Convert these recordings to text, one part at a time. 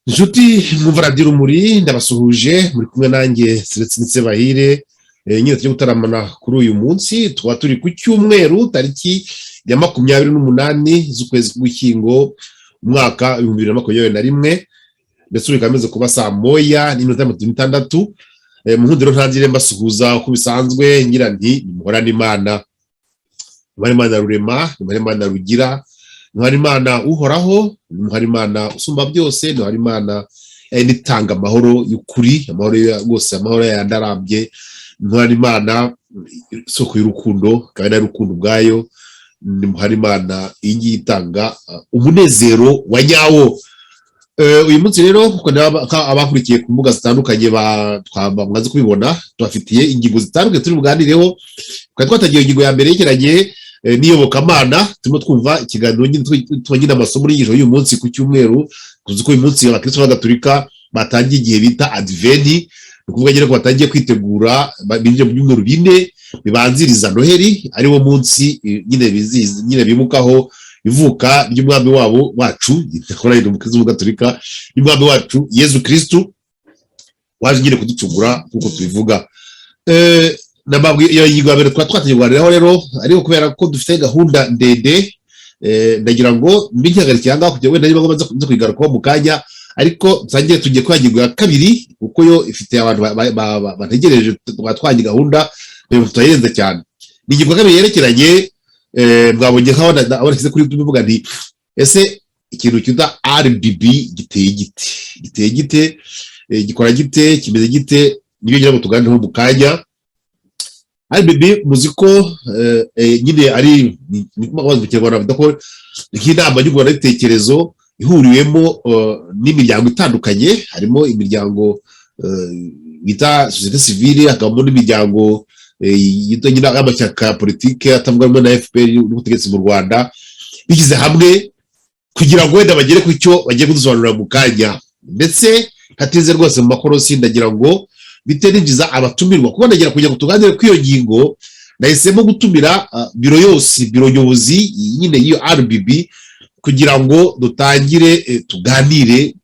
Inshuti muvaradira umuri ndabasuhuje muri kumwe nanjye Seletse Bahire nyine tujye gutaramana kuri uyu munsi tuba turi ku cyumweru tariki ya 28 z'ukwezi kw'Ugushyingo umwaka 2021 ndetse bikameze kuba saa moya n'iminota 36 mu nkundiro ntangire mbasuhuza uko bisanzwe ngira nti muhorana Imana Imana rurema Imana rugira Ntwari Imana uhoraho, ntwari Imana usumba byose, ntwari Imana nitanga amahoro y'ukuri, amahoro yose, amahoro yandarambye, ntwari Imana soko y'urukundo, kandi urukundo bwayo, ntwari Imana igitanga umunezero wa nyawo. Uyu munsi rero kuko abakurikiye ku mbuga zitandukanye twamaze kubibona, tubafitiye ingingo zitandukanye turi buganireho, kandi twatagiye ingingo ya mbere yegeranye n'iyobokamana turimo twumva ikiganiro nyine amasomo y'ijoro y'uyu munsi ku cyumweru kuzi ko uyu munsi abakristo b'Agatolika batangiye igihe bita Adventi ni ukuvuga nyine ko batangiye kwitegura binjira mu byumweru bine bibanziriza Noheli ari wo munsi nyine bizihiza nyine bimukaho ivuka ry'umwami wabo wacu ndakora mu Kristo b'Agatolika y'umwami wacu Yezu Kristo waje nyine kuducungura kuko tubivuga nababwi iyo yigwabere twatwateguriraho rero ariko kubera ko dufite gahunda ndende ndagira ngo mbinyagarike yanga kujya wenda niba ngombwa nzo kwigarukaho mu kanya ariko nsangiye tugiye kwagirwa ya kabiri kuko yo ifite abantu bategereje twatwanye gahunda tutayirenze cyane nigirwa kabiri yerekeranye mwabonye nkaho abashyize kuri tubivuga nti ese ikintu cyuta RBB giteye gite gikora gite kimeze gite niyo ngira ngo tuganireho mu kanya RBB muziko nyine ari mu Kinyarwanda bidako nk'inama y'Urwanda y'ibitekerezo ihuriwemo n'imiryango itandukanye harimo imiryango bita société civile hakabamo n'imiryango nyine y'amashyaka politike atavuga na FPR n'ubutegetsi mu Rwanda bigize hamwe kugira ngo wenda bagere ku cyo bagiye kudusobanurira mu kanya ndetse hatinze rwose mu makorosi ndagira ngo biteninjiza abatumirwa kuko ndagira kujya kutuganire kw'iyo ngingo nahisemo gutumira biro yose biro nyobozi nyine iyo RBB kugira ngo dutangire tuganire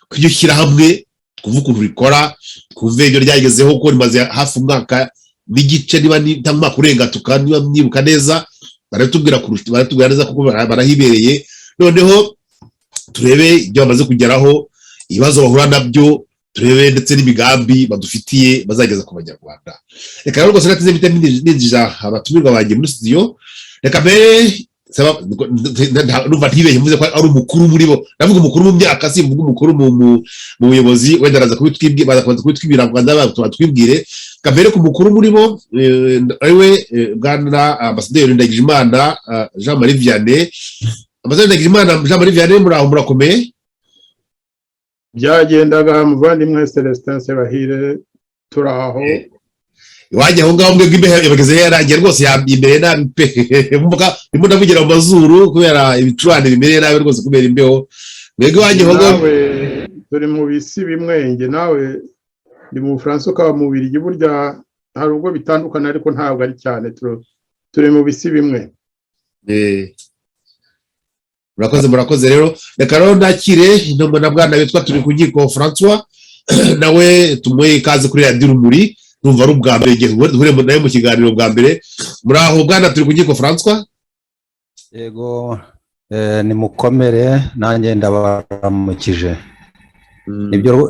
kujyo shyira hamwe kuvuga ukuntu rikora kuve ibyo ryagezeho ko rimaze hafi umwaka n'igice niba ntamwa kurenga tukaniba myibuka neza baratubwira neza kuko barahibereye noneho turebe ibyo bamaze kugeraho ibibazo bahura nabyo turebe ndetse n'imigambi badufitiye bazageza ku Banyarwanda reka rero rwose natize bita ninjija abatumirwa banjye muri studio reka mbere numva ntibeshye mvuze ko ari umukuru muri bo navuga umukuru mu myaka si mvuga umukuru mu buyobozi wenda araza kubitwibwira Rwanda batwibwire kabere ku mukuru muri bo ariwe bwana Ambasaderi Ndagijimana Jean Marie Vianney Ambasaderi Ndagijimana Jean Marie Vianney murakomeye byagendaga muvandimwe Celestin Bahire turaho wajya aho ngaho mbwe imbehe bageze yarangiye rwose imbere nabi pe ndimo ndavugira mu mazuru kubera ibicurane bimereye nabi rwose kubera imbeho mwege wajya aho ngaho turi mu bisi bimwenge nawe ndi mu Bufaransa ukaba mu Bubiligi burya hari ubwo bitandukana ariko ntabwo ari cyane turi mu bisi bimwe murakoze rero reka rero ndakire intombo na bwana witwa turi ku nkiko François nawe tumuhe ikaze kuri Radio Rumuri numva ari ubwa mbere igihe duhure nawe mu kiganiro bwa mbere muri aho bwana turi ku nkiko François yego ni mukomere nanjye ndabaramukije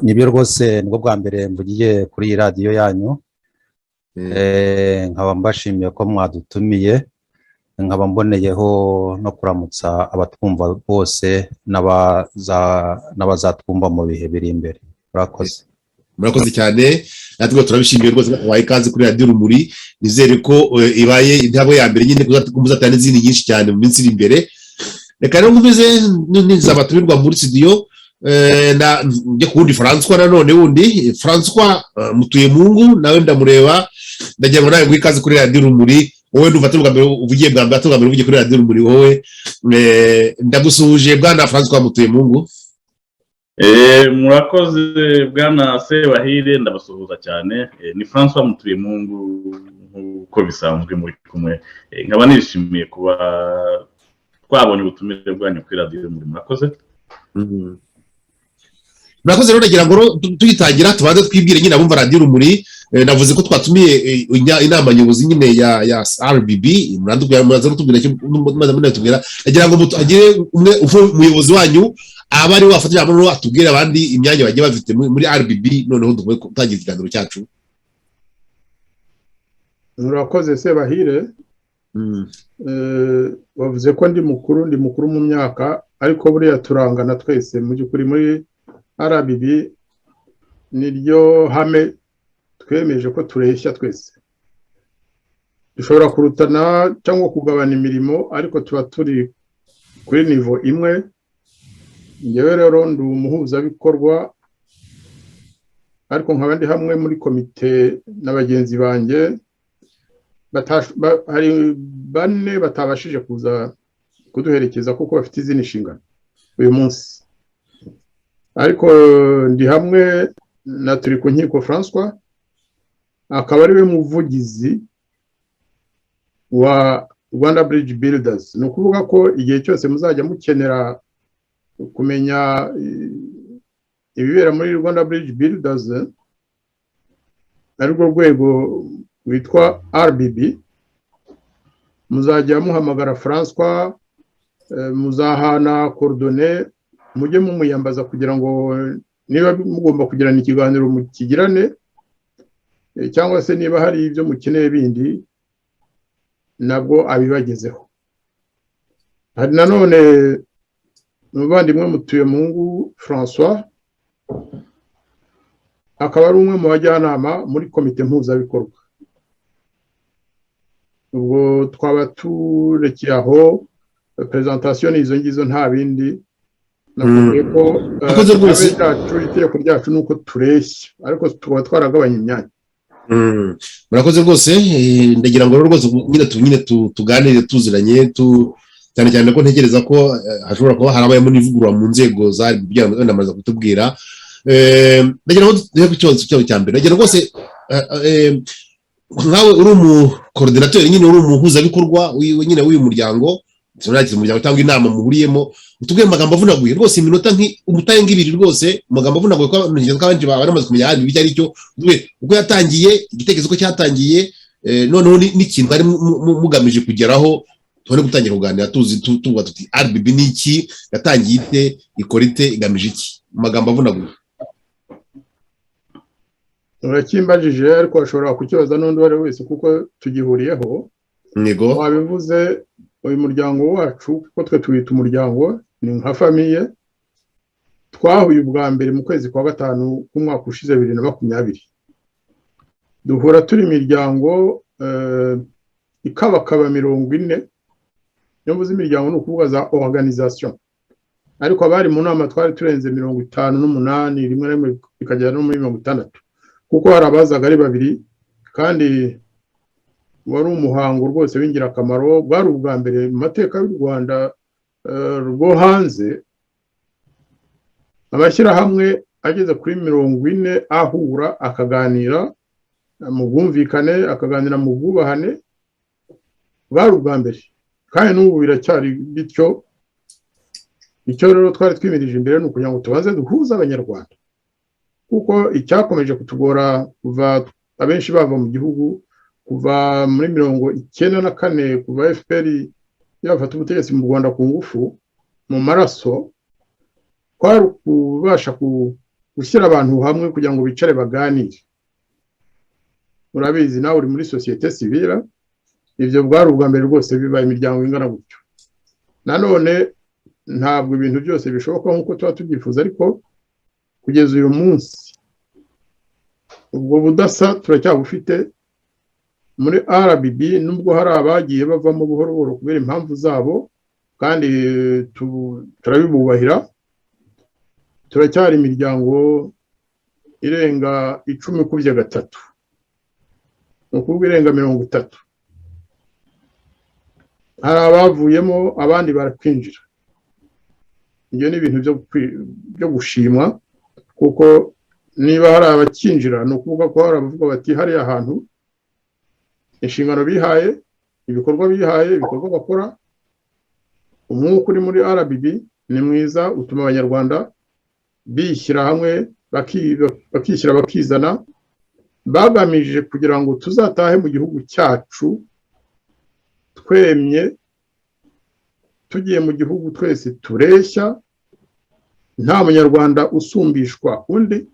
nibyo rwose nibwo bwa mbere mvugiye kuri radio yanyu nkaba mbashimiye ko mwadutumiye nkaba mboneyeho no kuramutsa abatwumva bose n'abazatwumva mu bihe biri imbere murakoze cyane natwe turabishimiye rwose waye ikaze kuri Radio Rumuri nizere ko ibaye intabo ya mbere nyine kuzatana izindi nyinshi cyane mu minsi iri imbere reka rero ngumize n'izabatumirwa muri studio na njye kundi François nanone wundi François Mutuyemungu nawe ndamureba ndagira ngo nawe gwikaze kuri Radio Rumuri wowe ndumva tubwambere uvugiye bwambere atubwambere uvugiye kuri Radio Rumuri wowe ndagusuhuje bwana François Mutuyemungu murakoze bwana Sebahire ndabasuhuza cyane ni François Mutuyemungu nkuko bisanzwe muri kumwe nkaba nishimiye kuba twabonye ubutumire bwanyu kuri Radio Rumuri murakoze murakoze rero nagira ngo tuyitangira tubanze twibwire nyine abumva radiyo urumuri. Navuze ko twatumiye inama nyobozi nyine ya RBB, muraza mutubwira nagira ngo agire umwe umuyobozi wanyu aba ari wafata ijambo noneho atubwire abandi imyanya bagiye bafite muri RBB, noneho dukoye gutangira ikiganiro cyacu. murakoze Sebahire. Bavuze ko ndi mukuru mu myaka, ariko buriya turangana twese mu by'ukuri muri RBB. Niryo hame twemeje ko tureshya twese, dushobora kurutana cyangwa kugabana imirimo, ariko tuba turi kuri nivo imwe. Ngewe rero ndi umuhuzabikorwa, ariko nkaba ndi hamwe muri komite na bagenzi banjye. Hari 4 batabashije kuza kuduherekeza kuko bafite izindi nshingano uyu munsi, ariko ndi hamwe na Turikunkiko François, akaba ari we muvugizi wa Rwanda Bridge Builders. Ni ukuvuga ko igihe cyose muzajya mukenera kumenya ibibera muri Rwanda Bridge Builders, ariko rwego witwa RBB, muzajya muhamagara François, muzahana coordonnées, mujye mumuyambaza kugira ngo niba mugomba kugirana ikiganiro mukigirane, cyangwa se niba hari ibyo mukeneye bindi nabwo abibagezeho. Hari nanone umuvandimwe Mutuyemungu François, akaba ari umwe mu bajyanama muri komite mpuzabikorwa. Ubwo twaba turekeye aho presentation izo ngizo, nta bindi. Navuga ko itegeko ryacu nuko tureshya, ariko tukaba twaragabanya imyanya. Murakoze rwose. Ndagira ngo rwose nyine tuganire tuziranye, cyane cyane ko ntekereza ko hashobora kuba harabayemo n'ivugurura mu nzego za kugira ngo namaze kutubwira. Ndagira ngo duhe ikibazo cya mbere. Ndagira rwose nkawe uri umukoordinateur, nyine uri umuhuzabikorwa nyine w'uyu muryango, umuryango cyangwa inama muhuriyemo, utubwiye amagambo avunaguye rwose iminota umutayenga 2 rwose, amagambo avunaguye ko abandi baramaze kumenya RBB icyo ari cyo, ubwo yatangiye igitekerezo ko cyatangiye, noneho n'ikintu ari mugamije kugeraho, tubone gutangira kuganira tuvuga tuti RBB ni iki, yatangiye ite, ikora ite, igamije iki? Amagambo avunaguye. Urakimbajije, ariko ashobora kukibaza n'undi wari wese kuko tugihuriyeho. Yego, wabivuze. Uyu muryango wacu kuko twe tuwita umuryango, ni nka famiye. Twahuye ubwa mbere mu kwezi kwa 5 k'umwaka ushize 2020. Duhura turi imiryango ikabakaba 40. Nyamvuze imiryango ni ukuvuga za organisation, ariko abari mu nama twari turenze 58, rimwe rimwe bikagera no muri 60, kuko hari abazaga ari 2, kandi wari umuhango rwose w'ingirakamaro. Bwari ubwa mbere mu mateka y'u Rwanda rwo hanze abashyirahamwe ageze kuri 40 ahura akaganira mu bwumvikane, akaganira mu bwubahane. Bwari ubwa mbere, kandi n'ubu biracyari bityo. Icyo rero twari twimirije imbere ni ukugira ngo tubanze duhuza abanyarwanda, kuko icyakomeje kutugora kuva abenshi bava mu gihugu, kuva muri 1994, kuva FPR yafata ubutegetsi mu Rwanda ku ngufu mu maraso, kwari kubasha gushyira abantu hamwe kugira ngo bicare baganire. Murabizi nawe uri muri societe civile, ibyo bwari ubwa mbere rwose bibaye imiryango ingana gutyo. Nanone ntabwo ibintu byose bishoboka nk'uko tuba tubyifuza, ariko kugeza uyu munsi ubwo budasa turacyabufite muri RBB, nubwo hari abagiye bavamo buhoro buhoro kubera impamvu zabo, kandi turabibubahira. Turacyari imiryango irenga 10 kubye 3, ukuvuga irenga 30. Hari abavuyemo, abandi barakwinjira. Ibyo ni ibintu byo gushimwa, kuko niba hari abakinjira ni ukuvuga ko hari abavuga bati hariya ahantu inshingano bihaye, ibikorwa bihaye, ibikorwa bakora, umwuka uri muri RBB ni mwiza, utuma abanyarwanda bishyira hamwe bakishyira bakizana bagamije kugira ngo tuzatahe mu gihugu cyacu twemye, tugiye mu gihugu twese tureshya, nta munyarwanda usumbishwa undi,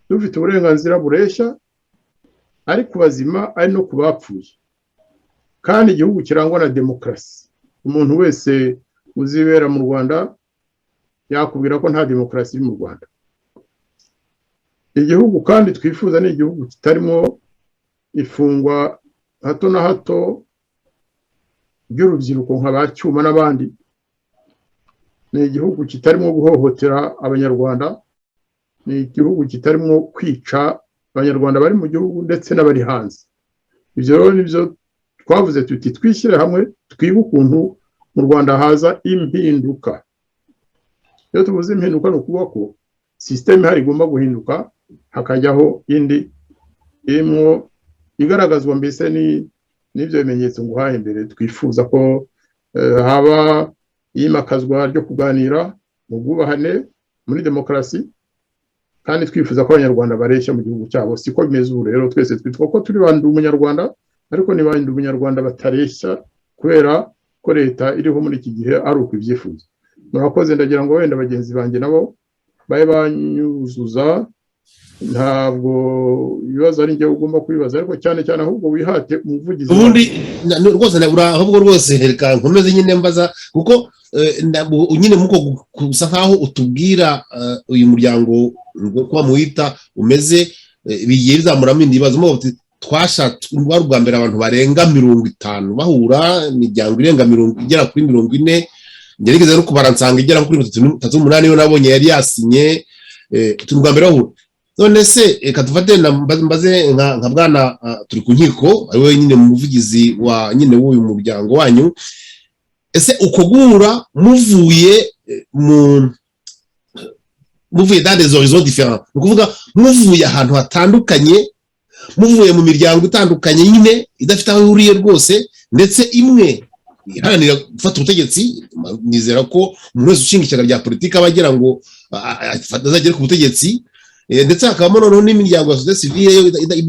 dufite uburenganzira bureshya, ari ku bazima ari no ku bapfuye, kandi igihugu kirangwa na demokarasi. Umuntu wese uzibera mu Rwanda yakubwira ko nta demokarasi iri mu Rwanda. Igihugu kandi twifuza ni igihugu kitarimo ifungwa hato na hato by'urubyiruko nk'abacyuma n'abandi. Ni igihugu kitarimo guhohotera abanyarwanda, ni igihugu kitarimo kwica abanyarwanda bari mu gihugu ndetse n'abari hanze. Ibyo rero nibyo twavuze tuti twishyire hamwe twige ukuntu mu Rwanda haza impinduka. Iyo tuvuze impinduka ni ukuvuga ko sisiteme ihari igomba guhinduka, hakajyaho indi irimo igaragazwa mbese n'ibyo bimenyetso nguhaye imbere. Twifuza ko haba iyimakazwa ryo kuganira mu bwubahane muri demokarasi, kandi twifuza ko abanyarwanda bareshya mu gihugu cyabo. Siko bimeze ubu rero, twese twitwa ko turi bandi umunyarwanda, ariko ni bandi umunyarwanda batareshya kubera ko leta iriho muri iki gihe ari uko ibyifuza. Murakoze, ndagira ngo wenda bagenzi banjye nabo babe banyuzuza. Ntabwo ibibazo ari njye ugomba kubibaza, ariko cyane cyane ahubwo wihate umuvugizi. Ubundi rwose ahubwo rwose reka nkomeze nyine mbaza, kuko nyine muko gusa nkaho utubwira uyu muryango kuba muwita umeze bigiye bizamuramo ibibazo. Twashatse ubwa mbere abantu barenga 50 bahura, imiryango irenga 40 igera kuri 40. Ngerageza no kubara nsanga igera kuri 38 yo nabonye yari yasinye ubwa mbere bahura. None se reka dufate mbaze nka bwana turi ku nkiko ari we nyine muvugizi wa nyine w'uyu muryango wanyu. Ese uko guhura muvuye dans des horizons différents, ni ukuvuga muvuye ahantu hatandukanye, muvuye mu miryango itandukanye nyine idafite aho ihuriye rwose, ndetse imwe iharanira gufata ubutegetsi. Nizera ko umuntu wese ushinga ishyaka rya politiki aba agira ngo azagere ku butegetsi, ndetse hakabamo noneho n'imiryango ya sosiyete sivile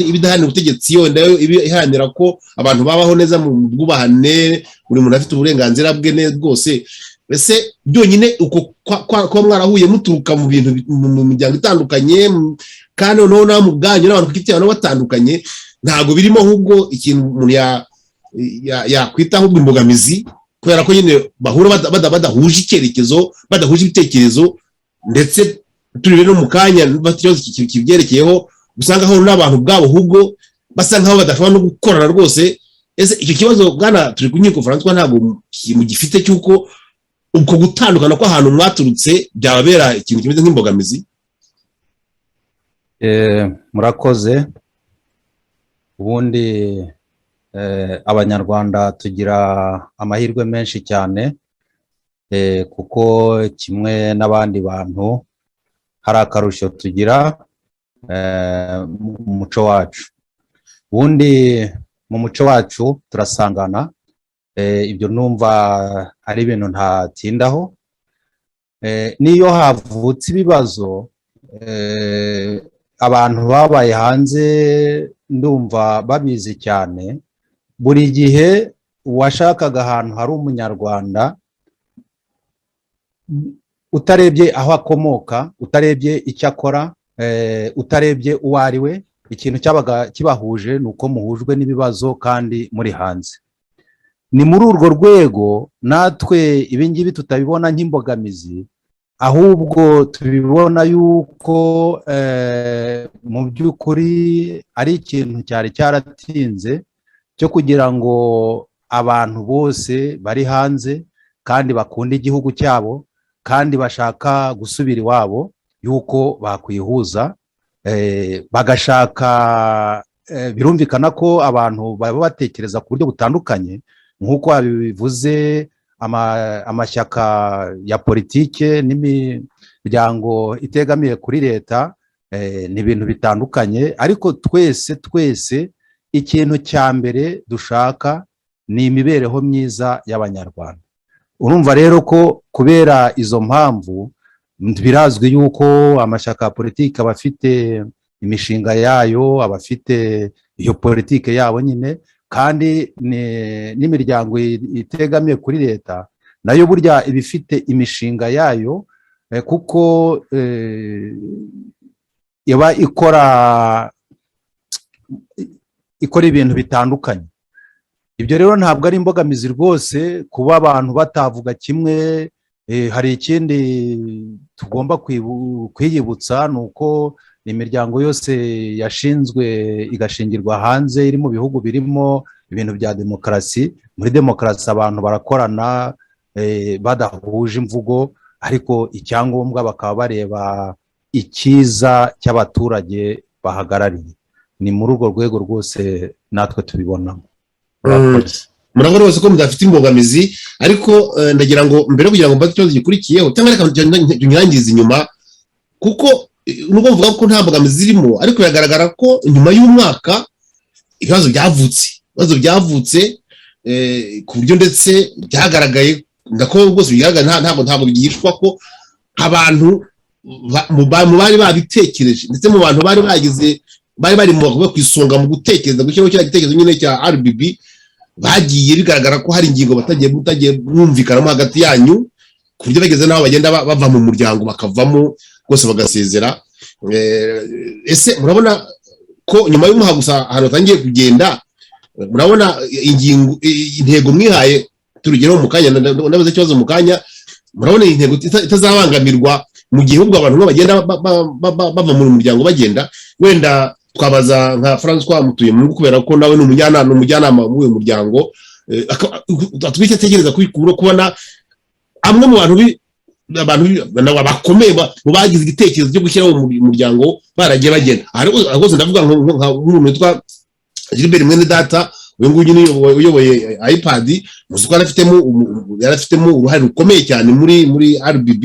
ibidaharanira ubutegetsi, yo iharanira ko abantu babaho neza mu bwubahane, buri muntu afite uburenganzira bwe neza rwose. Ese byonyine uko kwa mwarahuye muturuka mu bintu mu miryango itandukanye, kandi noneho nawe mu bwanyu n'abantu ku giti cyabo batandukanye, ntabwo birimo ahubwo ikintu umuntu yakwitaho imbogamizi, kubera ko nyine bahura badahuje icyerekezo, badahuje ibitekerezo, ndetse turi no mu kanya ikibazo kibyerekeyeho usanga aho n'abantu bwabo ahubwo basa nkaho badashobora no gukorana rwose. Ese icyo kibazo bwana turi ku nkiko François ntabwo mugifite cy'uko ubwo gutandukana ko ahantu mwaturutse byababera ikintu kimeze nk'imbogamizi? Murakoze. Ubundi abanyarwanda tugira amahirwe menshi cyane, kuko kimwe n'abandi bantu hari akarusho tugira mu muco wacu. Ubundi mu muco wacu turasangana, ibyo numva ari ibintu ntatindaho. Niyo havutse ibibazo, abantu babaye hanze ndumva babizi cyane. Buri gihe uwashakaga ahantu hari umunyarwanda, utarebye aho akomoka, utarebye icyo akora, utarebye uwo ari we, ikintu cyabaga kibahuje ni uko muhujwe n'ibibazo kandi muri hanze. Ni muri urwo rwego natwe ibingibi tutabibona nk'imbogamizi, ahubwo tubibona yuko mu by'ukuri ari ikintu cyari cyaratinze cyo kugira ngo abantu bose bari hanze kandi bakunda igihugu cyabo kandi bashaka gusubira iwabo, yuko bakwihuza bagashaka. Birumvikana ko abantu baba batekereza ku buryo butandukanye, nk'uko bivuze amashyaka ya politike n'imiryango itegamiye kuri leta, ni ibintu bitandukanye, ariko twese ikintu cya mbere dushaka ni imibereho myiza y'abanyarwanda. Urumva rero ko kubera izo mpamvu birazwi yuko amashyaka ya politiki aba afite imishinga yayo, aba afite iyo politiki yabo nyine, kandi n'imiryango itegamiye kuri leta nayo burya iba ifite imishinga yayo, kuko iba ikora ibintu bitandukanye. Ibyo rero ntabwo ari imbogamizi rwose kuba abantu batavuga kimwe. Hari ikindi tugomba kwiyibutsa, ni uko imiryango yose yashinzwe igashingirwa hanze iri mu bihugu birimo ibintu bya demokarasi. Muri demokarasi abantu barakorana badahuje imvugo, ariko icyangombwa bakaba bareba icyiza cy'abaturage bahagarariye. Ni muri urwo rwego rwose natwe tubibonamo. murabona rwose ko mudafite imbogamizi, ariko ndagira ngo mbere kugira ngo mbaze ikibazo gikurikiyeho cyangwa reka tunyangize inyuma, kuko nubwo mvuga ko nta mbogamizi zirimo, ariko biragaragara ko nyuma y'umwaka ibibazo byavutse ku buryo ndetse byagaragaye ndako rwose bigaragara ntabwo bigishwa ko abantu mu bari babitekereje ndetse mu bantu bari bari mu kwisonga mu gutekereza gushyiraho kiriya gitekerezo nyine cya RBB, bagiye bigaragara ko hari ingingo batagiye bumvikanamo hagati yanyu, ku buryo bageze n'aho bagenda bava mu muryango bakavamo rwose bagasezera. Ese murabona ko nyuma y'umuha gusa ahantu hatangiye kugenda, murabona intego mwihaye, turugeraho mu kanya ndabaza ikibazo mu kanya, murabona intego itazabangamirwa mu gihe ubwo abantu bagenda bava mu muryango bagenda? Wenda twabaza nka François Mutuyemungu, kubera ko nawe ni umujyanama w'uyu muryango, atwite tegereza kubona amwe mu bantu bakomeye mu bagize igitekerezo cyo gushyiraho umuryango baragiye bagenda. Ahubwo ndavuga nk'umuntu witwa Gilbert Mwenedata, uyu nguyu ni uyoboye iPad, muzi ko yarafitemo uruhare rukomeye cyane muri RBB,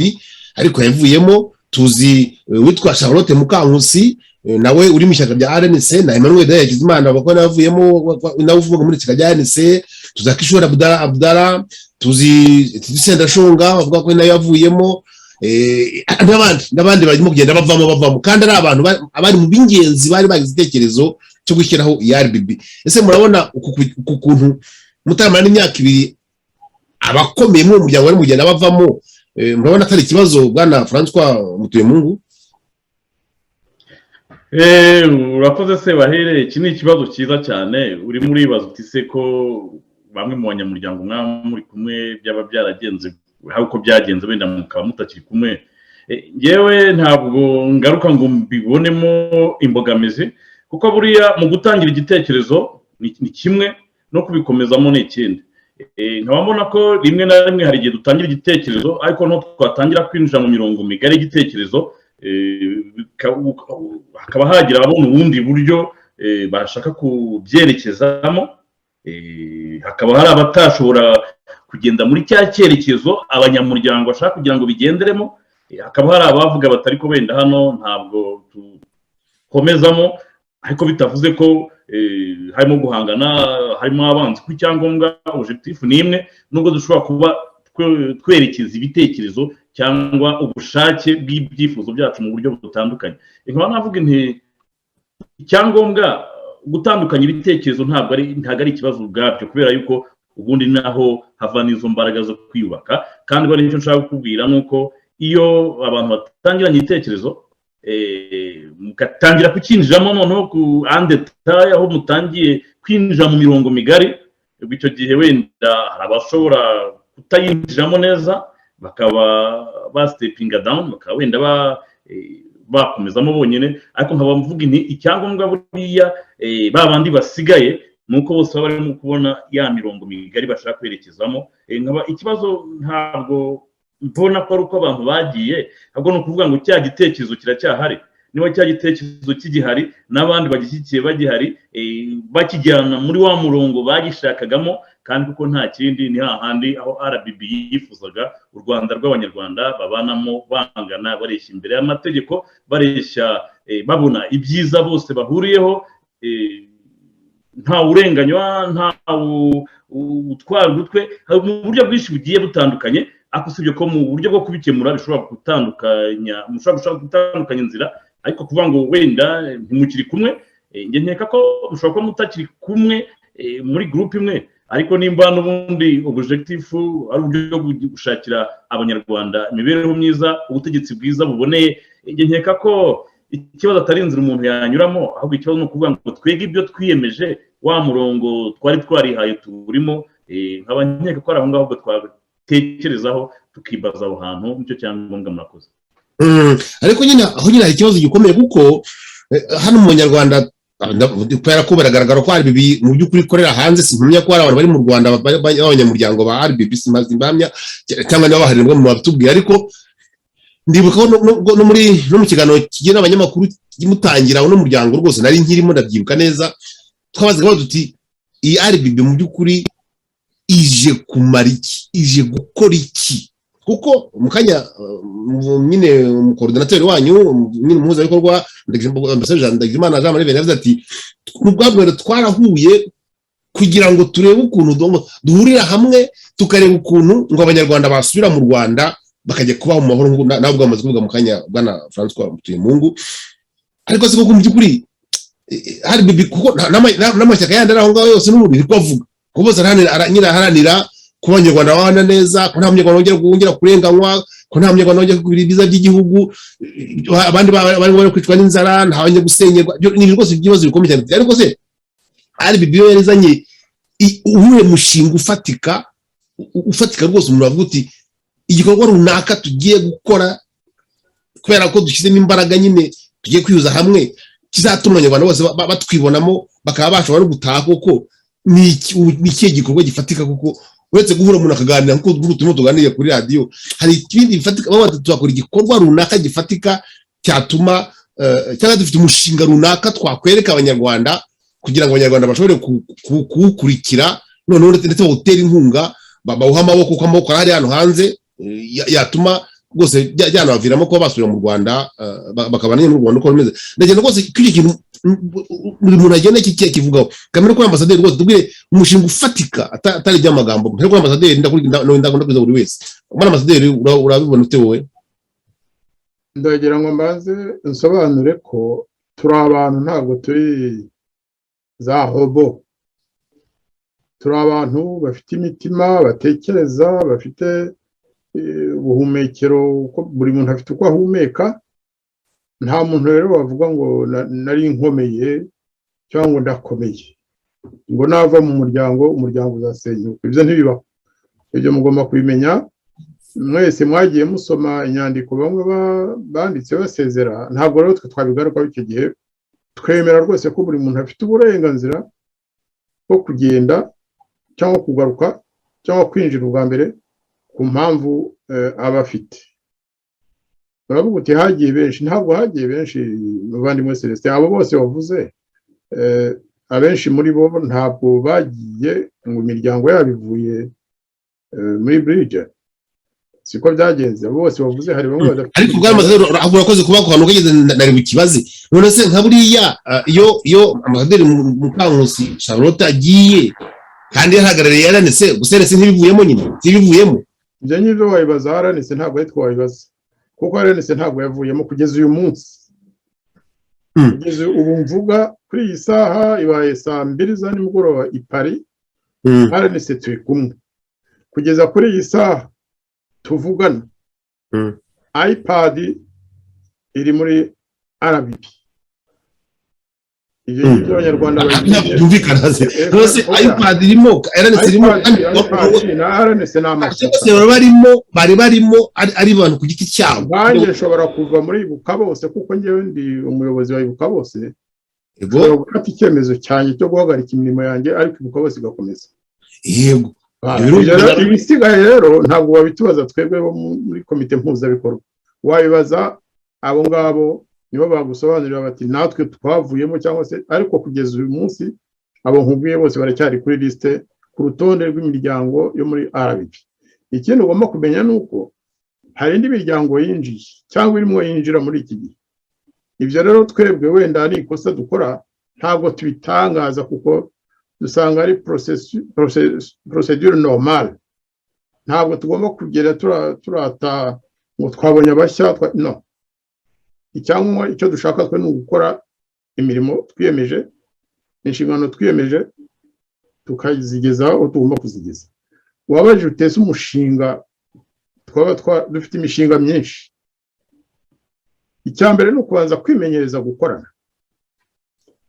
ariko yavuyemo. Tuzi witwa Charlotte Mukankusi, nawe uri mu ishyaka rya RNC, na Emmanuel Hakizimana bakora yavuyemo nawe uvuga muri ishyaka rya RNC. Tuzi Kishora Abdara, tuzi Sendashonga bavuga ko nayo yavuyemo, n'abandi barimo kugenda bavamo, kandi ari abantu abari mu b'ingenzi bari bagize igitekerezo cyo gushyiraho RBB. Ese murabona uku kuntu mutaramara n'imyaka 2 abakomeye mu muryango bari mugenda bavamo, murabona atari ikibazo bwana François Mutuyemungu? Urakoze Sebahire, iki ni ikibazo cyiza cyane. Uri muri bibazo uti se ko bamwe mu banyamuryango muri kumwe byaba byaragenze uko byagenze, wenda mukaba mutakiri kumwe. Ngewe ntabwo ngaruka ngo mbibonemo imbogamizi, kuko buriya mu gutangira igitekerezo ni kimwe, no kubikomezamo ni ikindi. Nkaba mbona ko rimwe na rimwe hari igihe dutangira igitekerezo, ariko no twatangira kwinjira mu mirongo migari y'igitekerezo, hakaba hagira ababona ubundi buryo bashaka kubyerekezamo, hakaba hari abatashobora kugenda muri cya cyerekezo abanyamuryango bashaka kugira ngo bigenderemo, hakaba hari abavuga batari ko wenda hano ntabwo tukomezamo, ariko bitavuze ko harimo guhangana, harimo abanzi. Ku cyangombwa objectif ni imwe, nubwo dushobora kuba twerekeza ibitekerezo cyangwa ubushake bw'ibyifuzo byacu mu buryo butandukanye. Nkaba navuga nti icyangombwa gutandukanya ibitekerezo ntabwo ari ikibazo ubwabyo, kubera yuko ubundi naho hava n'izo mbaraga zo kwiyubaka. Kandi bari nicyo nshaka kukubwira, nuko iyo abantu batangiranye ibitekerezo mugatangira kukinjiramo, noneho ku andetaye aho mutangiye kwinjira mu mirongo migari, icyo gihe wenda hari abashobora kutayinjiramo neza, bakaba ba stepping down, bakaba wenda bakomezamo bonyine. Ariko nkaba mvuga nti icyangombwa buriya babandi basigaye nuko bose baba barimo kubona ya mirongo migari bashaka kwerekezamo. Nkaba ikibazo ntabwo mbona ko ari uko abantu bagiye, ahubwo ni ukuvuga ngo cya gitekerezo kiracyahari. Niba cya gitekerezo kigihari n'abandi bagishyikiye bagihari, bakijyana muri wa murongo bagishakagamo, kandi kuko nta kindi ni hahandi aho RBB yifuzaga u Rwanda rw'abanyarwanda babanamo bangana, bareshya imbere y'amategeko, bareshya babona ibyiza bose bahuriyeho, nta urenganywa, nta utwara utwe, mu buryo bwinshi bugiye butandukanye. ariko usibye ko mu buryo bwo kubikemura mushobora gutandukanya inzira, ariko kuvuga ngo wenda ntimukiri kumwe, njye nkeka ko mushobora kuba mutakiri kumwe muri groupe imwe, ariko nimba n'ubundi objectif ari uburyo bwo gushakira abanyarwanda imibereho myiza, ubutegetsi bwiza buboneye, njye nkeka ko ikibazo atari inzira umuntu yanyuramo, ahubwo ikibazo ni ukuvuga ngo twege ibyo twiyemeje, wa murongo twari twarihaye turimo, nkaba nkeka ko ari aho ngaho ubwo twatekerezaho tukibaza aho hantu, nicyo cyangombwa. Murakoze. Ariko nyine aho nyine hari ikibazo gikomeye, kuko hano mu Banyarwanda kubera ko biragaragara ko RBB mu by'ukuri ikorera hanze, simpamya ko hari abantu bari mu Rwanda b'abanyamuryango ba RBB, simpamya cyangwa niba baharirwa mu batubwiye, ariko ndibuka no mu kiganiro kigena abanyamakuru kimutangira n'umuryango rwose nari nkirimo ndabyibuka neza, twabazaga duti iyi RBB mu by'ukuri ije kumara iki, ije gukora iki? Kuko mukanya nyine umukoordinateur wanyu nyine umuhuzabikorwa Ambassadeur Jean Ndagijimana Jean Marie Vianney yavuze ati ubwabwo twarahuye kugira ngo turebe ukuntu duhurira hamwe tukareba ukuntu ngo abanyarwanda basubira mu Rwanda bakajya kubaho mu mahoro, nawe bwamaze kuvuga mukanya bwana François Mutuyemungu. Ariko se koko mu by'ukuri RBB kuko n'amashyaka yandi aho ngaho yose n'ubundi kwavuga ko bose aharanira ko abanyarwanda babana neza, ko nta munyarwanda wongera kurenganywa, ko nta munyarwanda wongera kugira ibiza by'igihugu, abandi bari kwicwa n'inzara, nta banye gusenyerwa. Ni rwose ibibazo bikomeye cyane. Ariko se RBB yarizanye uhuye mushinga ufatika rwose, umuntu avuga uti igikorwa runaka tugiye gukora kubera ko dushyizemo imbaraga, nyine tugiye kwiyuza hamwe, kizatuma abanyarwanda bose batwibonamo bakaba bashobora no gutaha. Koko ni ikihe gikorwa gifatika? Kuko uretse guhura umuntu akaganira nk'uko turimo tuganiriye kuri radiyo, hari ikindi gifatika baba twakora igikorwa runaka gifatika cyatuma cyangwa dufite umushinga runaka twakwereka abanyarwanda kugira ngo abanyarwanda bashobore kuwukurikira, noneho ndetse bawutera inkunga, bawuha amaboko, kuko amaboko ari hano hanze yatuma rwose byanabaviramo kuba basubira mu Rwanda bakabana mu Rwanda uko bimeze. Ndagenda rwose kuri kintu buri muntu agenda kivugaho, kamera ko Ambassadeur rwose tubwire umushinga ufatika atari by'amagambo. Ntabwo Ambassadeur ndakunda kuza buri wese. Mwana Ambassadeur urabibona ute wowe? Ndagira ngo mbaze nsobanure ko turi abantu, ntabwo turi za hobo. Turi abantu bafite imitima, batekereza, bafite ubuhumekero, uko buri muntu afite uko ahumeka. Nta muntu rero wavuga ngo nari nkomeye cyangwa ndakomeye ngo nava mu umuryango uzasenyuka. Ibyo ntibibaho, ibyo mugomba kubimenya. Mwese mwagiye musoma inyandiko bamwe banditse basezera, ntabwo rero twe twabigarukaho icyo gihe. Twemera rwose ko buri muntu afite uburenganzira bwo kugenda cyangwa kugaruka cyangwa kwinjira ubwa mbere ku mpamvu aba afite. Baravuga uti hagiye benshi, ntabwo hagiye benshi muvandimwe Celestin. Abo bose wavuze abenshi muri bo ntabwo bagiye ngo imiryango yabo ivuye muri bridge, siko byagenze. Abo bose wavuze hari bamwe badafite. Ariko Ambassadeur urakoze kuba ko hantu nari bukibaze, none se nka buriya iyo Ambassadeur Mukankusi Charlotte agiye kandi yahagarariye yaranese guserese ntibivuyemo, nyine ntibivuyemo. Ibyo nyibyo wabibaza yaranese, ntabwo ari twabibaza, kuko yaranese ntabwo yavuyemo kugeza uyu munsi. Kugeza ubu mvuga kuri iyi saha ibaye saa 2 za nimugoroba i Paris, yaranese turi kumwe. Kugeza kuri iyi saha tuvugana, iPad iri muri RBB. Ibyo abanyarwanda byumvikana rwose. iPad irimo, RNC irimo, bari barimo ari abantu ku giti cyabo. Nanjye nshobora kuva muri Ibuka Bose, kuko njyewe ndi umuyobozi wa Ibuka Bose. Nshobora gufata icyemezo cyanjye cyo guhagarika imirimo yanjye, ariko Ibuka Bose igakomeza. Yego. Ibisigaye rero ntabwo babitubaza twebwe bo muri komite mpuzabikorwa, wabibaza abo ngabo nibo bagusobanurira bati natwe twavuyemo cyangwa se. Ariko kugeza uyu munsi abo nkubwiye bose baracyari kuri liste ku rutonde rw'imiryango yo muri RBB. Ikindi ugomba kumenya nuko hari indi miryango yinjiye cyangwa irimo yinjira muri iki gihe. Ibyo rero twebwe wenda ari ikosa dukora, ntabwo tubitangaza kuko dusanga ari procedure normale. ntabwo tugomba kugera turata ngo twabonye abashya no, icyangombwa icyo dushaka twe ni ugukora imirimo twiyemeje, inshingano twiyemeje tukazigeza aho tugomba kuzigeza. Wabaje utese umushinga, twaba dufite imishinga myinshi. Icyambere ni ukubanza kwimenyereza gukorana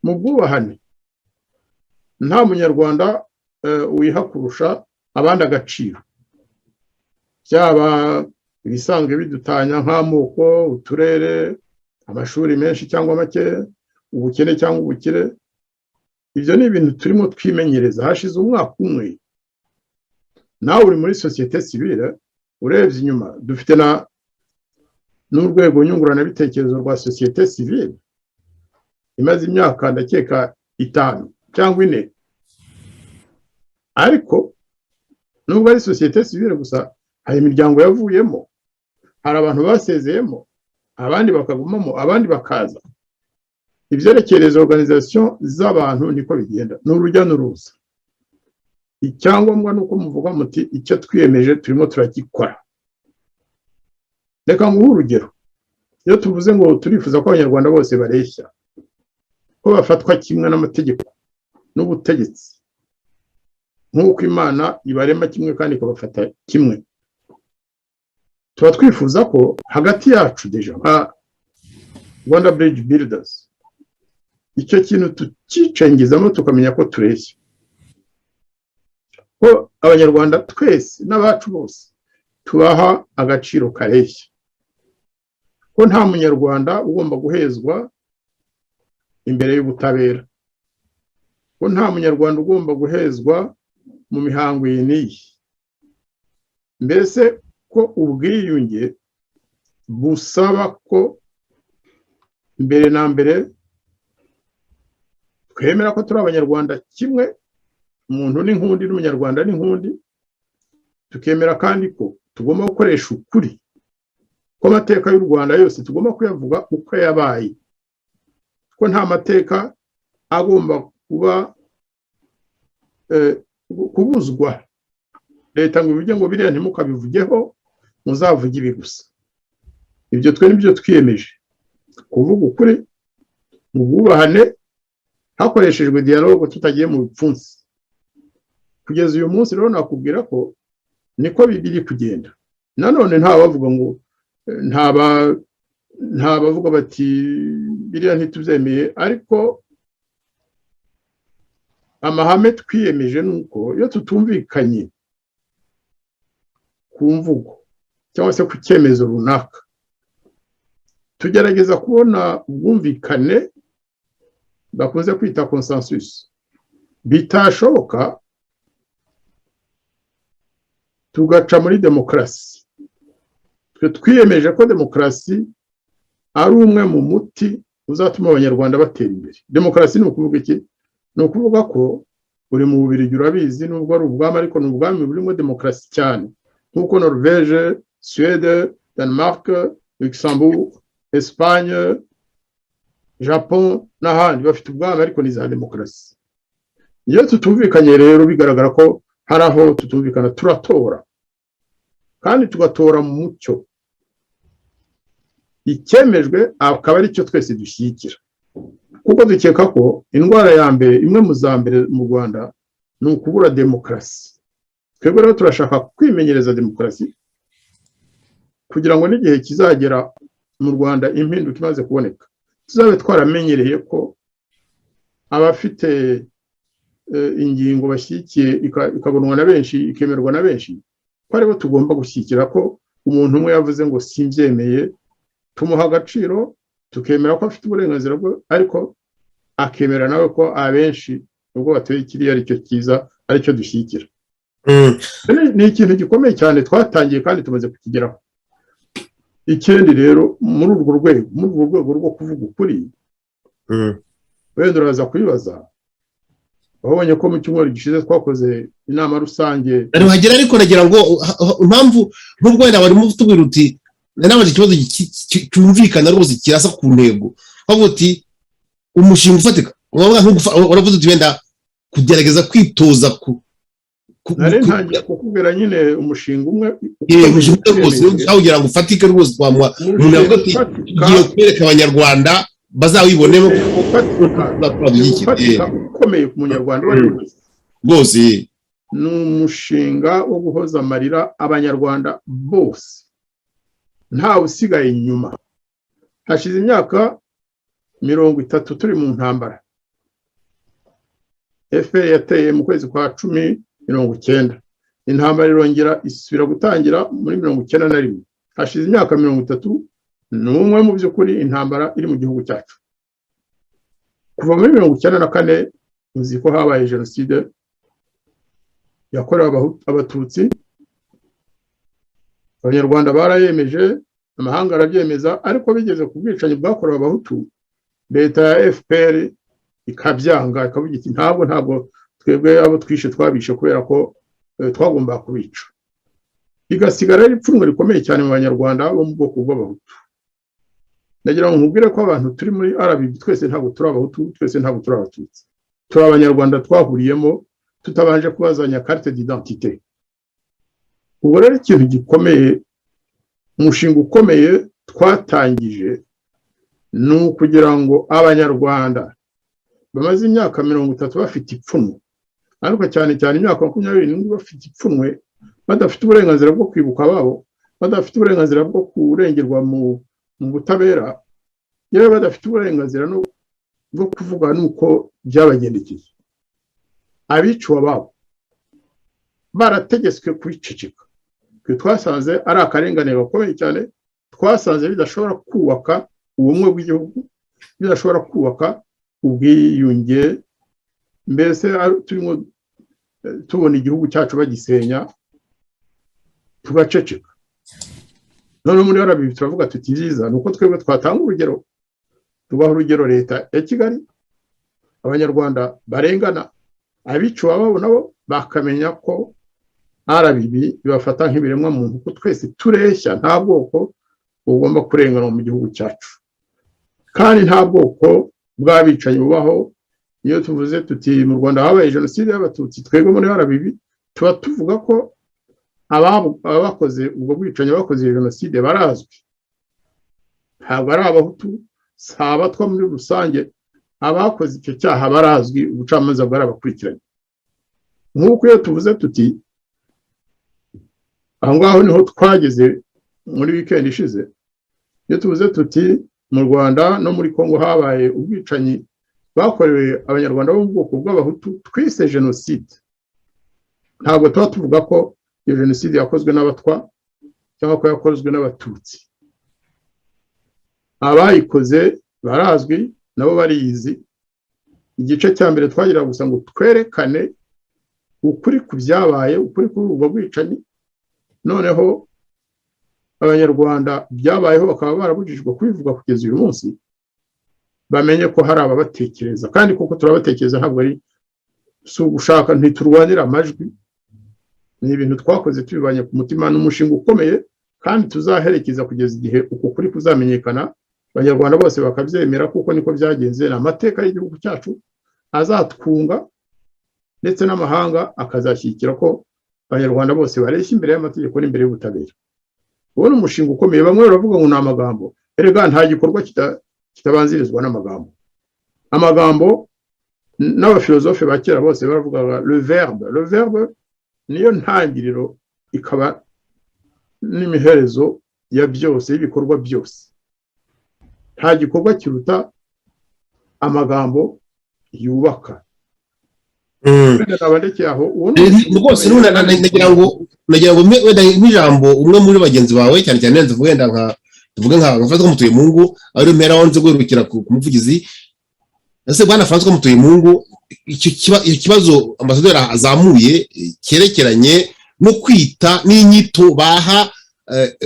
mu bwubahane. Nta munyarwanda wiha kurusha abandi agaciro, byaba ibisanzwe bidutanya nk'amoko, uturere, amashuri menshi cyangwa make, ubukene cyangwa ubukire. Ibyo ni ibintu turimo twimenyereza. Hashize umwaka umwe nawe uri muri sosiyete sivile, urebye inyuma dufite n'urwego nyunguranabitekerezo rwa sosiyete sivile imaze imyaka ndakeka 5 cyangwa 4, ariko nubwo ari sosiyete sivile gusa hari imiryango yavuyemo, hari abantu basezeyemo, abandi bakagumamo, abandi bakaza. Ibyerekereza organisation z'abantu niko bigenda, n'urujya n'uruza. Icyangombwa nuko muvuga muti icyo twiyemeje turimo turakikora. Reka nguhe urugero. Iyo tuvuze ngo turifuza ko abanyarwanda bose bareshya, ko bafatwa kimwe n'amategeko n'ubutegetsi, nk'uko Imana ibarema kimwe kandi ikabafata kimwe, tuba twifuza ko hagati yacu deja nka Rwanda Bridge Builders icyo kintu tukicengezamo tukamenya ko tureshya, ko abanyarwanda twese n'abacu bose tubaha agaciro kareshya, ko nta munyarwanda ugomba guhezwa imbere y'ubutabera, ko nta munyarwanda ugomba guhezwa mu mihango iyi n'iyi. Mbese ko ubwiyunge busaba ko mbere na mbere twemera ko turi abanyarwanda kimwe, umuntu n'inkundi n'umunyarwanda n'inkundi, tukemera kandi ko tugomba gukoresha ukuri, ko amateka y'u Rwanda yose tugomba kuyavuga uko yabaye, ko nta mateka agomba kuba kubuzwa leta ngo ivuge ngo biriya ntimukabivugeho, muzavuge ibi gusa. Ibyo twe nibyo twiyemeje, kuvuga ukuri mu bwubahane hakoreshejwe dialogue, tutagiye mu bipfunsi. Kugeza uyu munsi rero nakubwira ko niko biri kugenda. Nanone nta bavuga ngo nta bavuga bati biriya ntitubyemeye, ariko amahame twiyemeje nuko iyo tutumvikanye ku mvugo cyangwa se ku cyemezo runaka, tugerageza kubona ubwumvikane bakunze kwita consensus. Bitashoboka tugaca muri demokarasi. Twe twiyemeje ko demokarasi ari umwe mu muti uzatuma abanyarwanda batera imbere. Demokarasi ni ukuvuga iki? Ni ukuvuga ko uri mu Bubiligi urabizi, nubwo ari ubwami ariko ni ubwami burimo demokarasi cyane, nk'uko Norvège, Suède, Denmark, Luxembourg, Espagne, Japon n'ahandi bafite ubwami ariko ni za demokarasi. Iyo tutumvikanye rero bigaragara ko hari aho tutumvikana, turatora kandi tugatora mu mucyo, icyemejwe akaba ari cyo twese dushyigikira, kuko dukeka ko indwara ya mbere, imwe mu za mbere mu Rwanda, ni ukubura demokarasi. Twebwe rero turashaka kwimenyereza demokarasi kugira ngo n'igihe kizagera mu Rwanda impinduka imaze kuboneka, tuzabe twaramenyereye ko abafite ingingo bashyigikiye ikabonwa na benshi, ikemerwa na benshi, ko aribo tugomba gushyigikira. Ko umuntu umwe yavuze ngo simbyemeye, tumuha agaciro, tukemera ko afite uburenganzira bwe, ariko akemera nawe ko abenshi ubwo batuye kiriya aricyo cyiza, aricyo dushyigikira. Ni ikintu gikomeye cyane twatangiye kandi tumaze kukigeraho. Ikindi rero muri urwo rwego rwo kuvuga ukuri, wenda uraza kubibaza, wabonye ko mu cyumweru gishize twakoze inama rusange. Hagera ariko nagira ngo impamvu nubwo wenda barimo kutubwira uti nabaje ikibazo cyumvikana rwose kirasa ku ntego, bavuga uti umushinga ufatika, uravuze uti wenda kugerageza kwitoza nari ntangiye kukubwira nyine umushinga umwe kugira ngo ufatike rwose umuntu yavuga ati tugiye kwereka abanyarwanda bazawibonemo ukomeye ku munyarwanda uwo ari we wese rwose. ni umushinga wo guhoza amarira abanyarwanda bose ntawe usigaye inyuma. hashize imyaka 30 turi mu ntambara. FPR yateye mu kwezi kwa 10/90, intambara irongera isubira gutangira muri 91. hashize imyaka 30 n'umwe mu by'ukuri intambara iri mu gihugu cyacu. kuva muri 94 muzi ko habaye jenoside yakorewe abatutsi. abanyarwanda barayemeje, amahanga arabyemeza, ariko bigeze ku bwicanyi bwakorewe abahutu leta ya FPR ikabyanga, ikavuga iti ntabwo twebwe abo twishe twabishe kubera ko twagomba kubica. igasigara ari ipfunwe rikomeye cyane mu banyarwanda bo mu bwoko bw'abahutu. ndagira ngo nkubwire ko abantu turi muri RBB twese ntabwo turi abahutu, twese ntabwo turi abatutsi, turi abanyarwanda twahuriyemo tutabanje kubazanya carte d'identité. ubwo rero ikintu gikomeye, umushinga ukomeye twatangije ni ukugira ngo abanyarwanda bamaze imyaka 30 bafite ipfunwe, ariko cyane cyane imyaka 27 bafite ipfunwe, badafite uburenganzira bwo kwibuka babo, badafite uburenganzira bwo kurengerwa mu butabera, yewe badafite uburenganzira no bwo kuvuga nuko byabagendekeye. abiciwe babo barategetswe kwiceceka. twasanze ari akarengane gakomeye cyane, twasanze bidashobora kubaka ubumwe bw'igihugu, bidashobora kubaka ubwiyunge, mbese turimo tubona igihugu cyacu bagisenya tugaceceka. none muri RBB turavuga tuti byiza nuko twebwe twatanga urugero, tubaha urugero leta ya Kigali, abanyarwanda barengana, abiciwe babo nabo bakamenya ko RBB bibafata nk'ibiremwa muntu, ko twese tureshya, nta bwoko bugomba kurengana mu gihugu cyacu, kandi nta bwoko bw'abicanyi bubaho. iyo tuvuze tuti mu Rwanda habaye jenoside y'abatutsi, twebwe muri RBB tuba tuvuga ko abakoze ubwo bwicanyi, bakoze jenoside barazwi, ntabwo ari abahutu, si abatwa muri rusange, abakoze icyo cyaha barazwi, ubucamanza bwarabakurikiranye. nk'uko iyo tuvuze tuti, aho ngaho niho twageze muri weekend ishize, iyo tuvuze tuti mu Rwanda no muri Kongo habaye ubwicanyi bakorewe abanyarwanda bo mu bwoko bw'abahutu, twise jenoside. ntabwo tuba tuvuga ko iyo jenoside yakozwe n'abatwa cyangwa ko yakozwe n'abatutsi. abayikoze barazwi, nabo bariyizi. igice cya mbere twagira gusa ngo twerekane ukuri ku byabaye, ukuri kuri ubwo bwicanyi, noneho abanyarwanda byabayeho bakaba barabujijwe kubivuga kugeza uyu munsi, bamenye ko hari ababatekereza, kandi kuko turabatekereza, ntabwo ari ugushaka, ntiturwanira amajwi, ni ibintu twakoze tubibanye ku mutima. n'umushinga ukomeye kandi tuzaherekeza kugeza igihe uko kuri kuzamenyekana, abanyarwanda bose bakabyemera, kuko niko byagenze. amateka y'igihugu cyacu azatwunga, ndetse n'amahanga akazashyigikira ko abanyarwanda bose bareshya imbere y'amategeko n'imbere y'ubutabera. uwo ni umushinga ukomeye. bamwe baravuga ngo ni amagambo, erega nta gikorwa kitabanzirizwa n'amagambo. amagambo n'abafilozofe ba kera bose baravugaga le verbe niyo ntangiriro ikaba n'imiherezo ya byose, y'ibikorwa byose. nta gikorwa kiruta amagambo yubaka. rwose nagira ngo wenda nk'ijambo umwe muri bagenzi bawe, cyane cyane wenda tuvuge nka François Mutuyemungu, ari mpera wanze guherukira ku muvugizi. ese bwana François Mutuyemungu, icyo kibazo ambasaderi azamuye cyerekeranye no kwita n'inyito baha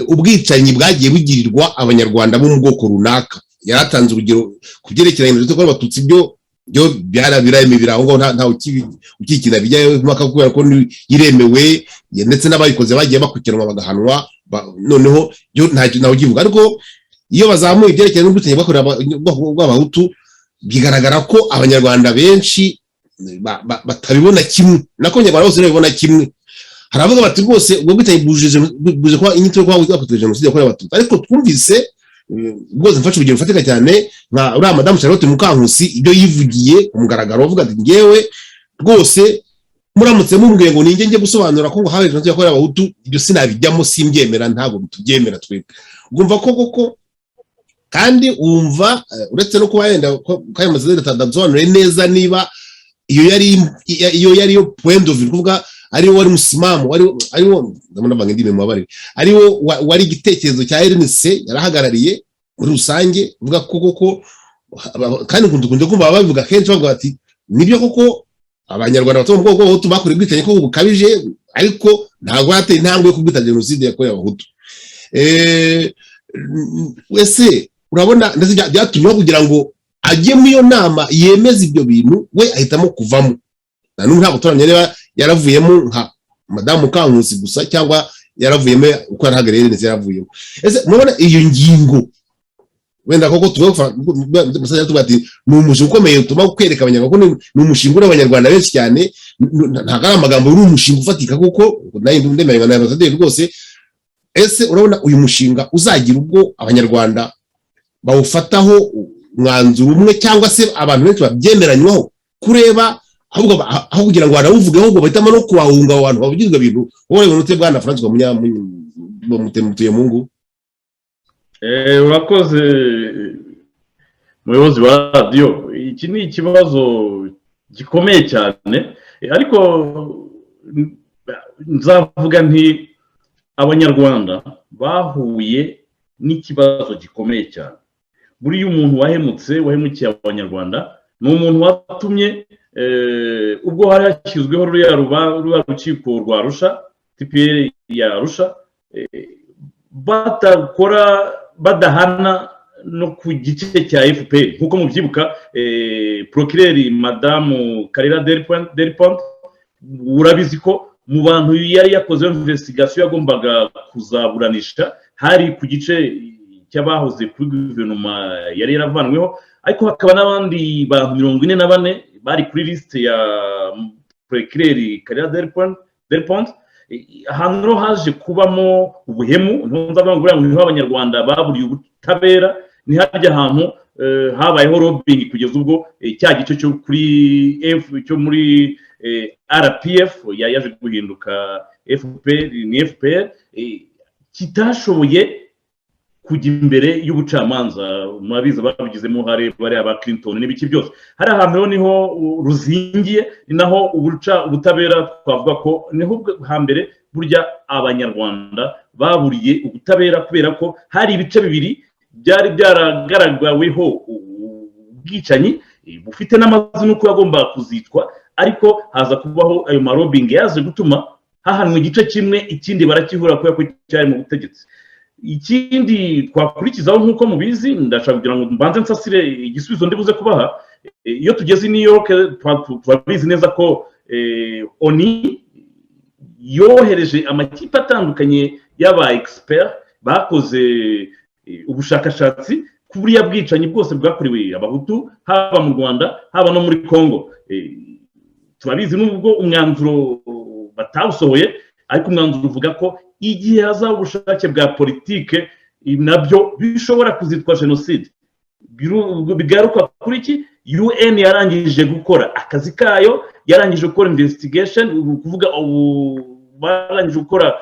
ubwicanyi bwagiye bugirirwa abanyarwanda bo mu bwoko runaka, yaratanze urugero ku byerekeranye n'ibyo abatutsi byo byarabirayeme biraho ngo nta ukikina bijyayo mpaka kubera ko yiremewe, ndetse n'abayikoze bagiye bakurikiranwa bagahanwa, noneho yo ntawe ukivuga. ariko iyo bazamuye ibyerekeranye n'ubwicanyi bw'abahutu, bigaragara ko abanyarwanda benshi batabibona kimwe nako nyarwanda bose babibona kimwe. Hari abavuga bati rwose ubwo bwitange buje kwa inyito kwa guteza jenoside yakorewe abatutsi, ariko twumvise rwose mfashe urugero rufatika cyane nka uriya madamu Charlotte Mukankusi ibyo yivugiye ku mugaragaro avuga ati ngewe rwose muramutse mumbwiye ngo ninjye njye gusobanura ko ngo habaye jenoside yakorewe abahutu ibyo sinabijyamo simbyemera, ntabwo tubyemera twebwe. Ugumva koko kandi wumva uretse no kuba yenda kayo mazina atadasobanura neza niba iyo yari yo point of view kuvuga ari wari musimamo ari wo ndabona banga ndime mubabare ari wo wari igitekerezo cya RNC yarahagarariye muri rusange uvuga koko kandi kundukunde kumva babivuga kenshi bavuga ati nibyo koko abanyarwanda bato mu bwoko bw'abahutu bakora ubwitange ko bukabije, ariko ntabwo hateye intambwe yo kubwita jenoside yakorewe abahutu. Wese urabona ndetse byatumye kugira ngo ajye mu iyo nama yemeza ibyo bintu we ahitamo kuvamo. Ntabwo turamenya niba yaravuyemo nka madamu Mukankusi gusa cyangwa yaravuyemo uko yarahagarariye ndetse yaravuyemo. Ese murabona iyo ngingo wenda koko tuvuga tubati ni umushinga ukomeye utuma kwereka abanyarwanda ko ni umushinga w'abanyarwanda benshi cyane, ntabwo ari amagambo uri umushinga ufatika kuko nayo ndemeranya na Ambasaderi rwose. Ese urabona uyu mushinga uzagira ubwo abanyarwanda bawufataho umwanzuro umwe cyangwa se abantu benshi babyemeranywaho kureba ahubwo aho kugira ngo barawuvugeho ahubwo bahitamo no kuwahunga abantu babugizwe ibintu wowe munute bwana Francois Mutemutuye Mungu? Urakoze muyobozi wa radio, iki ni ikibazo gikomeye cyane, ariko nzavuga nti abanyarwanda bahuye n'ikibazo gikomeye cyane. Buriya umuntu wahemukiye abanyarwanda ni umuntu watumye ubwo hari hashyizweho ruriya rukiko rwa Arusha, TPR ya Arusha, badahana no ku gice cya FPR nkuko mubyibuka. Procureur Madamu Karera Delpont urabizi ko mu bantu yari yakoze investigation yagombaga kuzaburanisha hari ku gice cy'abahoze kuri guverinoma yari yaravanweho, ariko hakaba n'abandi bantu 44 bari kuri liste ya Procureur Karera Delpont. Ahantu haje kubamo ubuhemu, ntunzavuga ngo abanyarwanda baburiye ubutabera, ni harya ahantu habayeho lobbying kugeza ubwo cya gice cyo muri RPF yaje guhinduka FPR kitashoboye kujya imbere y'ubucamanza. Mwabizi babigizemo hari bari aba Clinton n'ibiki byose. Hari ahantu niho ruzingiye, naho ubutabera twavuga ko niho hambere burya abanyarwanda baburiye ubutabera kubera ko hari ibice bibiri byari byaragaragaweho ubwicanyi bufite n'amazina uko yagomba kuzitwa, ariko haza kubaho ayo marobing yaje gutuma hahanwa igice kimwe, ikindi barakihura ko cyari mu butegetsi. Ikindi twakurikizaho nkuko mubizi, ndashaka kugira ngo mbanze nsasire igisubizo ndibuze kubaha. Iyo tugeze New York twabizi neza ko ONU yohereje amakipe atandukanye y'aba expert bakoze ubushakashatsi ku buriya bwicanyi bwose bwakorewe abahutu haba mu Rwanda haba no muri Congo. Turabizi nubwo umwanzuro batawusohoye, ariko umwanzuro uvuga ko igihe hazaba ubushake bwa politike nabyo bishobora kuzitwa jenoside. Bigaruka kuri iki UN yarangije gukora akazi kayo, yarangije gukora investigation, kuvuga barangije gukora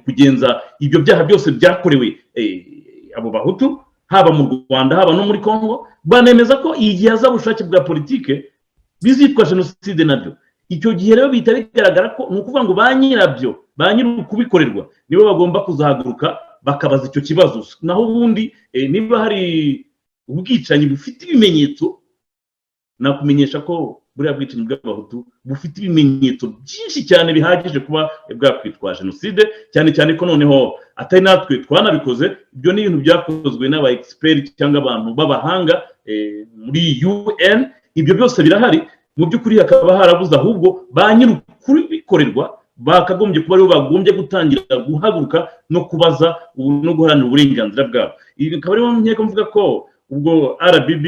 kugenza ibyo byaha byose byakorewe abo bahutu haba mu Rwanda haba no muri Congo, banemeza ko igihe hazaba ubushake bwa politike bizitwa jenoside nabyo. Icyo gihe rero bihita bigaragara ko ni ukuvuga ngo ba nyirabyo, ba nyiri kubikorerwa nibo bagomba kuzahaguruka bakabaza icyo kibazo. Naho ubundi niba hari ubwicanyi bufite ibimenyetso, nakumenyesha ko buriya bwicanyi bw'abahutu bufite ibimenyetso byinshi cyane bihagije kuba bwakwitwa jenoside, cyane cyane ko noneho atari natwe twanabikoze. Ibyo ni ibintu byakozwe n'aba expert cyangwa abantu b'abahanga muri UN. Ibyo byose birahari. Mu by'ukuri hakaba harabuze ahubwo ba nyiri kubikorerwa bakagombye kuba aribo bagombye gutangira guhaguruka no kubaza no guharanira uburenganzira bwabo. Ibi akaba ariyo nkeka mvuga ko ubwo RBB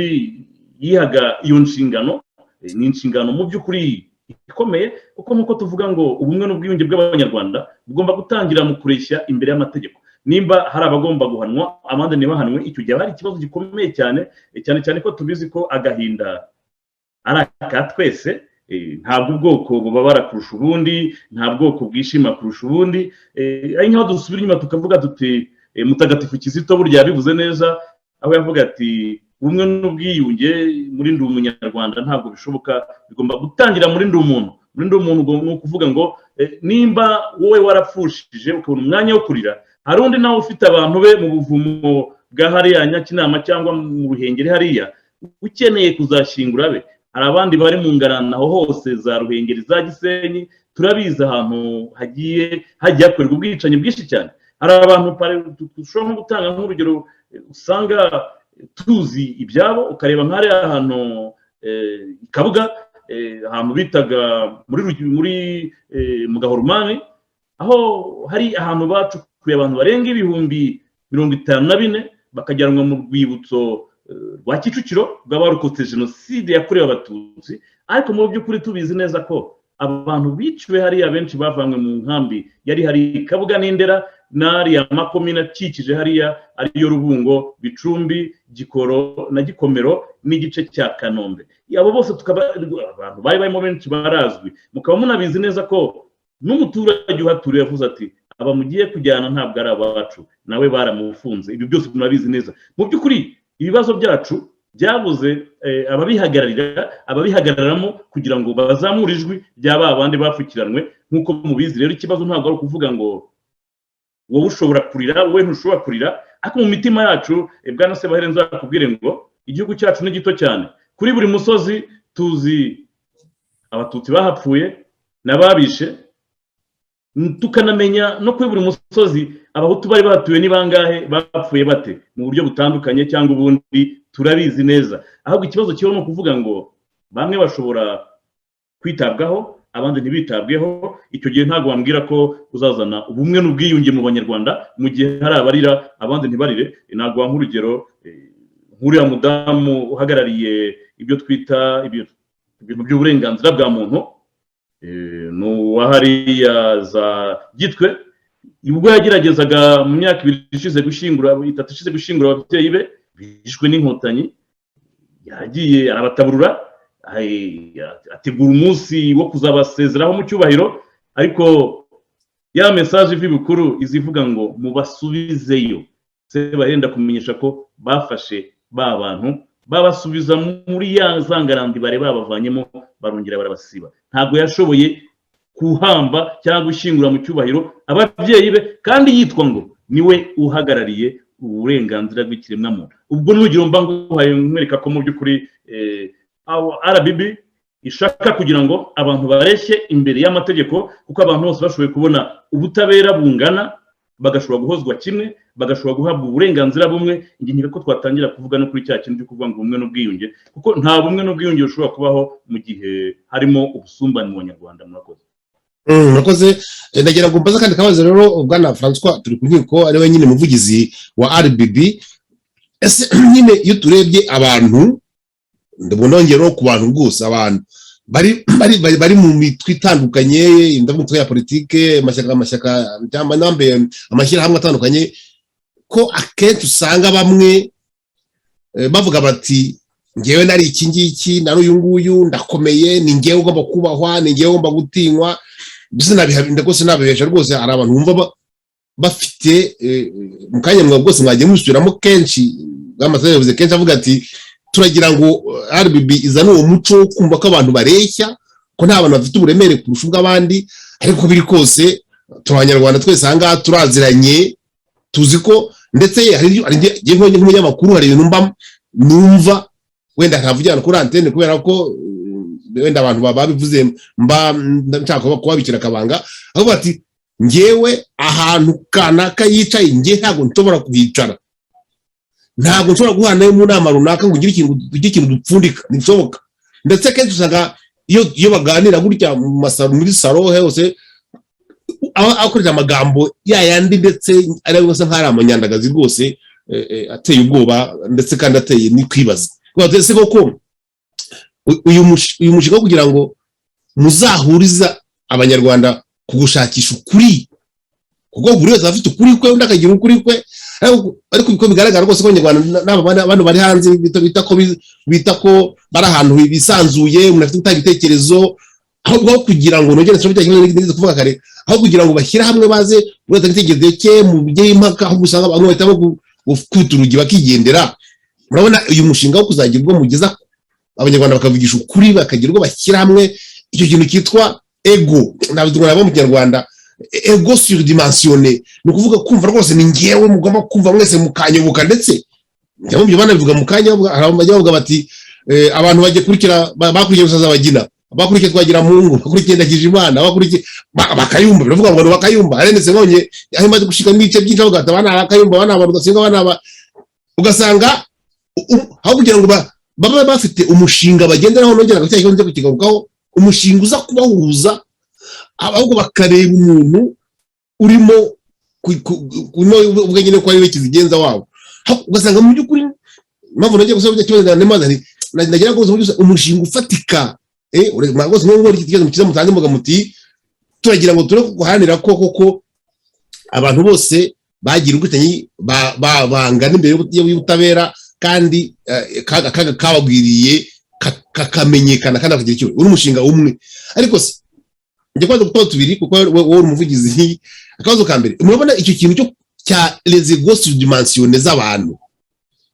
yihaga iyo nshingano ni inshingano mu by'ukuri ikomeye, kuko nk'uko tuvuga ngo ubumwe n'ubwiyunge bw'abanyarwanda bugomba gutangira mu kureshya imbere y'amategeko. Nimba hari abagomba guhanwa abandi ntibahanwe, icyo gihe hari ikibazo gikomeye cyane cyane ko tubizi ko agahinda ari aka twese. Ntabwo ubwoko bubabara kurusha ubundi, nta bwoko bwishima kurusha ubundi. Ari nk'aho dusubira inyuma tukavuga tuti Mutagatifu Kizito burya yabivuze neza, aho yavuga ati ubumwe n'ubwiyunge muri ndi umunyarwanda ntabwo bishoboka, bigomba gutangira muri ndi umuntu. Muri ndi umuntu ni ukuvuga ngo nimba wowe warapfushije ukabona umwanya wo kurira, hari undi nawe ufite abantu be mu buvumo bwa hariya Nyakinama cyangwa mu Ruhengeri hariya ukeneye kuzashyingura be. Hari abandi bari mu Ngarana aho hose za Ruhengeri za Gisenyi, turabizi ahantu hagiye hakorerwa ubwicanyi bwinshi cyane. Hari abantu dushobora nko gutanga nk'urugero, usanga tuzi ibyabo, ukareba nk'ari ahantu Kabuga, ahantu bitaga mu Gahoromani, aho hari ahantu bacukuye abantu barenga ibihumbi 54 bakajyanwa mu rwibutso rwa Kicukiro rw'abarokotse jenoside yakorewe Abatutsi. Ariko mu by'ukuri tubizi neza ko abantu biciwe hariya benshi bavanywe mu nkambi yari hari Kabuga n'Indera n'ariya makomine akikije hariya, ariyo Rubungo, Bicumbi, Gikoro na Gikomero n'igice cya Kanombe. Abo bose abantu bari barimo benshi barazwi. Mukaba munabizi neza ko n'umuturage uhaturiye yavuze ati aba mugiye kujyana ntabwo ari abacu, nawe baramufunze. Ibi byose munabizi neza. Mu by'ukuri ibibazo byacu byabuze ababihagararamo kugira ngo bazamure ijwi ry'aba abandi bapfukiranwe. Nk'uko mubizi rero, ikibazo ntabwo ari ukuvuga ngo wowe ushobora kurira, wowe ntushobora kurira, ariko mu mitima yacu Bwana Sebahere nzakubwire ngo igihugu cyacu ni gito cyane. Kuri buri musozi tuzi Abatutsi bahapfuye n'ababishe, tukanamenya no kuri buri musozi Abahutu bari bahatuye ni bangahe, bapfuye bate mu buryo butandukanye cyangwa ubundi, turabizi neza. Ahubwo ikibazo kiho ni ukuvuga ngo bamwe bashobora kwitabwaho abandi ntibitabweho. Icyo gihe ntabwo wambwira ko uzazana ubumwe n'ubwiyunge mu Banyarwanda mu gihe hari abarira abandi ntibarire. Ntabwo wa nk'urugero nk'uriya mudamu uhagarariye ibyo twita ibintu by'uburenganzira bwa muntu, hariya za Gitwe, ubwo yageragezaga mu myaka 2 ishize gushyingura ababyeyi be bishwe n'inkotanyi, yagiye arabataburura, ategura umunsi wo kuzabasezeraho mu cyubahiro, ariko ya message y'ibikuru izivuga ngo mubasubizeyo. Sebahere kumenyesha ko bafashe ba bantu babasubiza muri ya zangarandi bare babavanyemo, barongera barabasiba. Ntabwo yashoboye kuhamba cyangwa gushyingura mu cyubahiro ababyeyi be, kandi yitwa ngo niwe uhagarariye uburenganzira bw'ikiremwamuntu. Ubwo n'urugero mba nguhaye nkwereka ko mu by'ukuri RBB ishaka kugira ngo abantu bareshye imbere y'amategeko, kuko abantu bose bashoboye kubona ubutabera bungana, bagashobora guhozwa kimwe, bagashobora guhabwa uburenganzira bumwe. Ngira ko twatangira kuvuga no kuri cya kintu cyo kuvuga ngo ubumwe n'ubwiyunge, kuko nta bumwe n'ubwiyunge bushobora kubaho mu gihe harimo ubusumbane mu Banyarwanda. Murakoze. Ndagira ngo mbaza kandi kabazo rero, Bwana François turi ku nkiko, ari we nyine muvugizi wa RBB. Ese nyine iyo turebye abantu, ndabona ngero ku bantu rwose, abantu bari mu mitwe itandukanye, indamutwe ya politike, amashyaka cyangwa amashyirahamwe atandukanye, ko akenshi usanga bamwe bavuga bati ngewe nari iki ngiki, nari uyu nguyu, ndakomeye, ni ngewe ugomba kubahwa, ni ngewe ugomba gutinywa. Mbese rwose nabihesha rwose. Hari abantu bumva bafite mu kanya mwa bwose mwagiye musubiramo kenshi, bw'amategeko yavuze kenshi avuga ati turagira ngo RBB izana uwo muco wo kumva ko abantu bareshya, ko nta bantu bafite uburemere kurusha ubw'abandi. Ariko biri kose turi Abanyarwanda twese aha ngaha turaziranye, tuzi ko ndetse hari nk'umunyamakuru hari ibintu numva wenda ntavugira kuri antene kubera ko wenda abantu babivuze nshaka kubabikira akabanga, aho bati ngewe ahantu kanaka yicaye nge ntabwo nshobora kuhicara, ntabwo nshobora guhana nayo mu nama runaka ngo ugire ikintu dupfundika, ntibishoboka. Ndetse kenshi usanga iyo baganira gutya muri salo hose akoresha amagambo yayandi, ndetse ari gusa nk'ari amanyandagazi rwose ateye ubwoba, ndetse kandi ateye ni kwibaza ese koko uyu mushinga wo kugira ngo muzahuriza abanyarwanda ku gushakisha ukuri, kuko buri wese afite ukuri kwe undi akagira ukuri kwe, ariko uko bigaragara rwose ko abanyarwanda n'abantu bari hanze bita ko bari ahantu bisanzuye, umuntu afite gutanga ibitekerezo, aho kugira ngo nongere nshobe cyangwa kuvuga kare, aho kugira ngo bashyire hamwe baze uretse igitekerezo cye mu bijye impaka, aho gusanga bamwe bahitamo gukubita urugi bakigendera. Murabona uyu mushinga wo kuzagira ubwo mugeza abanyarwanda bakavugisha ukuri, bakagira ubwo bashyira hamwe icyo kintu cyitwa ego, nabo mu Kinyarwanda ego surdimensionné, ni ukuvuga kumva rwose ni ngewe mugomba kumva mwese mukanyoboka, ndetse njyamo byo bana bivuga mukanya, hari abajya bavuga bati abantu bagiye kurikira bakurikiye gusaza bagina, bakurikiye twagira Mungu, bakurikiye Ndagije Imana, bakurikiye bakayumba, biravuga ngo bakayumba arendetse nkonye aho imaze gushika mwice byinshi aho gata bana bakayumba, bana abantu gasenga, bana ugasanga aho kugira ngo baba bafite umushinga bagenderaho, nongera ko cyangwa nze kukigarukaho, umushinga uza kubahuza, ahubwo bakareba umuntu urimo ubwo nyine ko ari we kizigenza wabo, ugasanga mu by'ukuri mpamvu nagiye gusaba cyane nemaze nagira ngo umushinga ufatika rwose n'ubwo iki kibazo mukiza mutanze mvuga muti turagira ngo ture guharanira ko koko abantu bose bagira ubwitanyi bangana imbere y'ubutabera, kandi kabagwiriye kakamenyekana kandi akagira icyo uri umushinga umwe. Ariko se njye kwaza gutwa tubiri kuko wowe umuvugizi, akabazo ka mbere murabona icyo kintu cyo cya les égos surdimensionnés z'abantu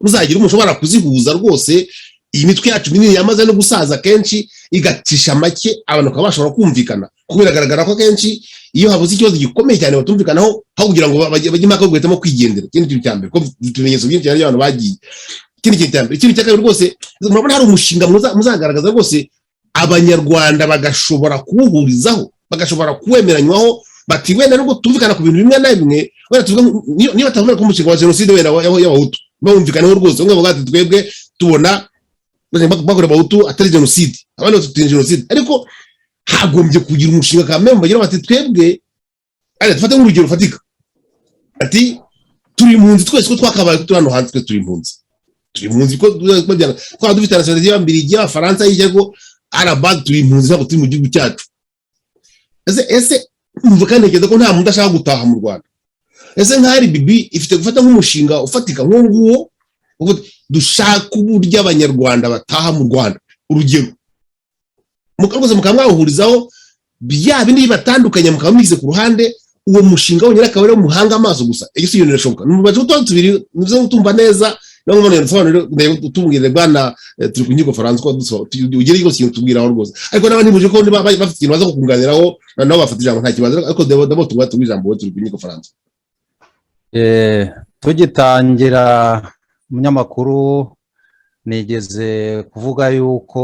muzagira umushobora kuzihuza rwose, iyi mitwe yacu minini yamaze no gusaza kenshi igatisha make, abantu bakabashobora kumvikana, kuko biragaragara ko kenshi iyo habuze ikibazo gikomeye cyane batumvikanaho, aho kugira ngo bajye impaka guhitamo kwigendera. Ikindi kintu cya mbere ko tumenyetso byinshi cyane abantu bagiye. Ikindi kintu cya mbere, ikindi cya kabiri rwose murabona hari umushinga muzagaragaza rwose abanyarwanda bagashobora kuwuhurizaho, bagashobora kuwemeranywaho, bati wenda nubwo tumvikana ku bintu bimwe na bimwe, wenda tuvuga niba tavuga ko umushinga wa genocide wenda y'abahutu bawumvikanaho rwose, umwe bugati twebwe tubona bakora abahutu atari genocide, abandi batutinye genocide, ariko hagombye kugira umushinga kamwe bagira bati twebwe dufate nk'urugero rufatika, ati turi impunzi twese ko twakabaye turi hano hanze, twe turi impunzi ko twaba dufite nationalité y'Ababiligi, y'Abafaransa, y'Igihugu Arabad, turi impunzi ntabwo turi mu gihugu cyacu. Ese umva kandi ntekereza ko nta muntu ashaka gutaha mu Rwanda. Ese nk'ari bibi ifite gufata nk'umushinga ufatika nk'uwo dushaka uburyo abanyarwanda bataha mu Rwanda, urugero mukagoze mukamwahurizaho bya bindi bibatandukanye, mukamumize ku ruhande, uwo mushinga wonyine akaba ari umuhanga amaso gusa. Ese iyo birashoboka? Nubaje utwa tubiri nizo utumva neza, no mu nsobanuro utubwire bwana turi ku nyiko Faransa ko ugire iko kintu tubwiraho rwose. Ariko nabandi muje ko bafite ikintu baza kukunganiraho, nabo bafite ijambo nta kibazo, ariko dabo tubwira ijambo turi ku nyiko Faransa. Tugitangira umunyamakuru nigeze kuvuga yuko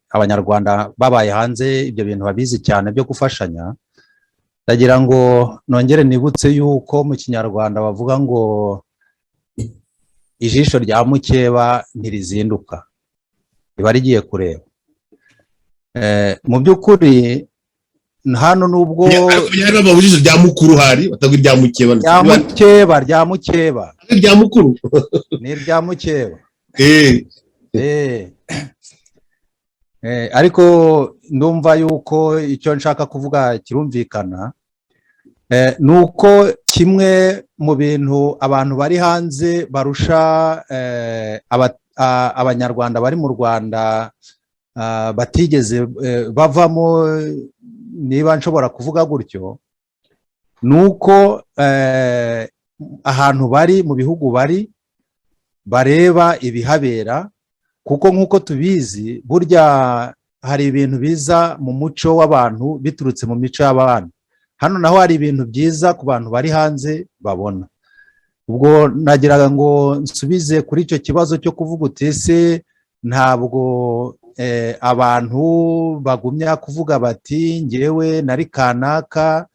abanyarwanda babaye hanze ibyo bintu babizi cyane byo gufashanya. Ndagira ngo nongere nibutse yuko mu Kinyarwanda bavuga ngo ijisho rya mukeba ntirizinduka, riba rigiye kureba. Mu by'ukuri hano nubwo ijisho rya mukuru hari batagira rya mukeba, rya mukeba rya mukuru ni rya mukeba. Ariko ndumva yuko icyo nshaka kuvuga kirumvikana, nuko kimwe mu bintu abantu bari hanze barusha abanyarwanda bari mu Rwanda batigeze bavamo, niba nshobora kuvuga gutyo, nuko ahantu bari mu bihugu bari bareba ibihabera, kuko nk'uko tubizi burya hari ibintu biza mu muco w'abantu biturutse mu mico y'abantu. Hano naho hari ibintu byiza ku bantu bari hanze babona. Ubwo nagiraga ngo nsubize kuri icyo kibazo cyo kuvuga utese ntabwo abantu bagumya kuvuga bati ngewe nari kanaka,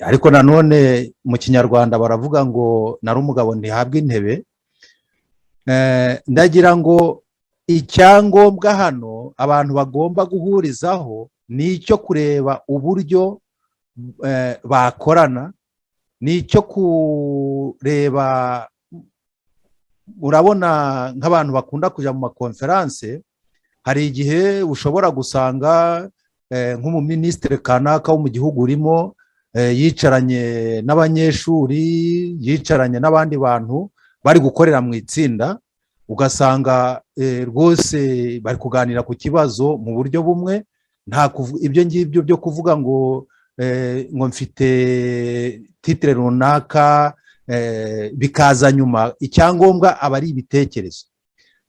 ariko nanone mu Kinyarwanda baravuga ngo nari umugabo ntihabwa intebe. Ndagira ngo icyangombwa hano abantu bagomba guhurizaho ni icyo kureba uburyo bakorana, ni icyo kureba urabona nk'abantu bakunda kujya mu makonferanse, hari igihe ushobora gusanga nk'umuminisitiri kanaka wo mu gihugu urimo yicaranye n'abanyeshuri, yicaranye n'abandi bantu bari gukorera mu itsinda, ugasanga rwose bari kuganira ku kibazo mu buryo bumwe. Ibyo ngibyo byo kuvuga ngo mfite titire runaka bikaza nyuma, icyangombwa aba ari ibitekerezo.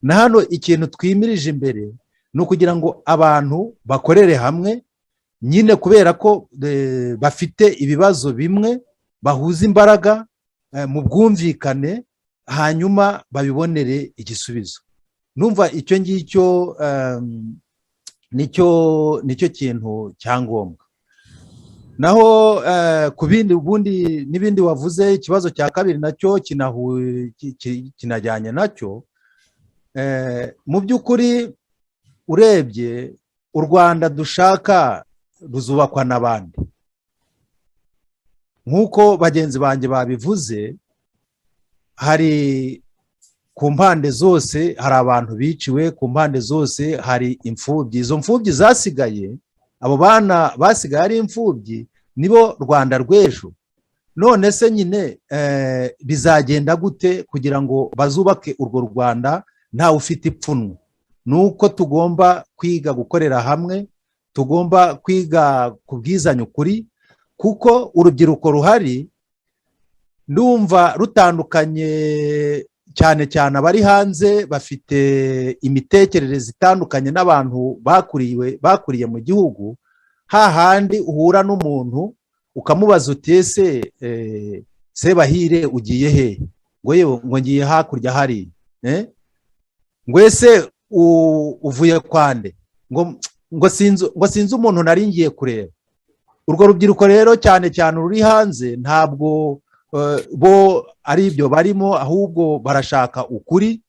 Na hano ikintu twimirije imbere ni ukugira ngo abantu bakorere hamwe, nyine kubera ko bafite ibibazo bimwe, bahuza imbaraga mu bwumvikane, hanyuma babibonere igisubizo. Numva icyo ngicyo nicyo kintu cyangombwa. Naho ku bindi ubundi n'ibindi wavuze, ikibazo cya kabiri nacyo kinajyanye nacyo. Mu by'ukuri urebye u Rwanda dushaka ruzubakwa n'abandi, nk'uko bagenzi banjye babivuze. Hari ku mpande zose hari abantu biciwe, ku mpande zose hari imfubyi. Izo mfubyi zasigaye, abo bana basigaye ari imfubyi, nibo Rwanda rw'ejo. None se nyine bizagenda gute kugira ngo bazubake urwo Rwanda ntawe ufite ipfunwe? Nuko tugomba kwiga gukorera hamwe, tugomba kwiga kubwizanya ukuri, kuko urubyiruko ruhari ndumva rutandukanye cyane cyane. Abari hanze bafite imitekerereze itandukanye n'abantu bakuriye mu gihugu. Hahandi uhura n'umuntu ukamubaza uti ese Sebahire ugiye he? Ngo ngiye hakurya hari, ngo ese uvuye kwande? ngo sinzi umuntu nari ngiye kureba. Urwo rubyiruko rero cyane cyane ruri hanze ntabwo bo ari ibyo barimo, ahubwo barashaka ukuri.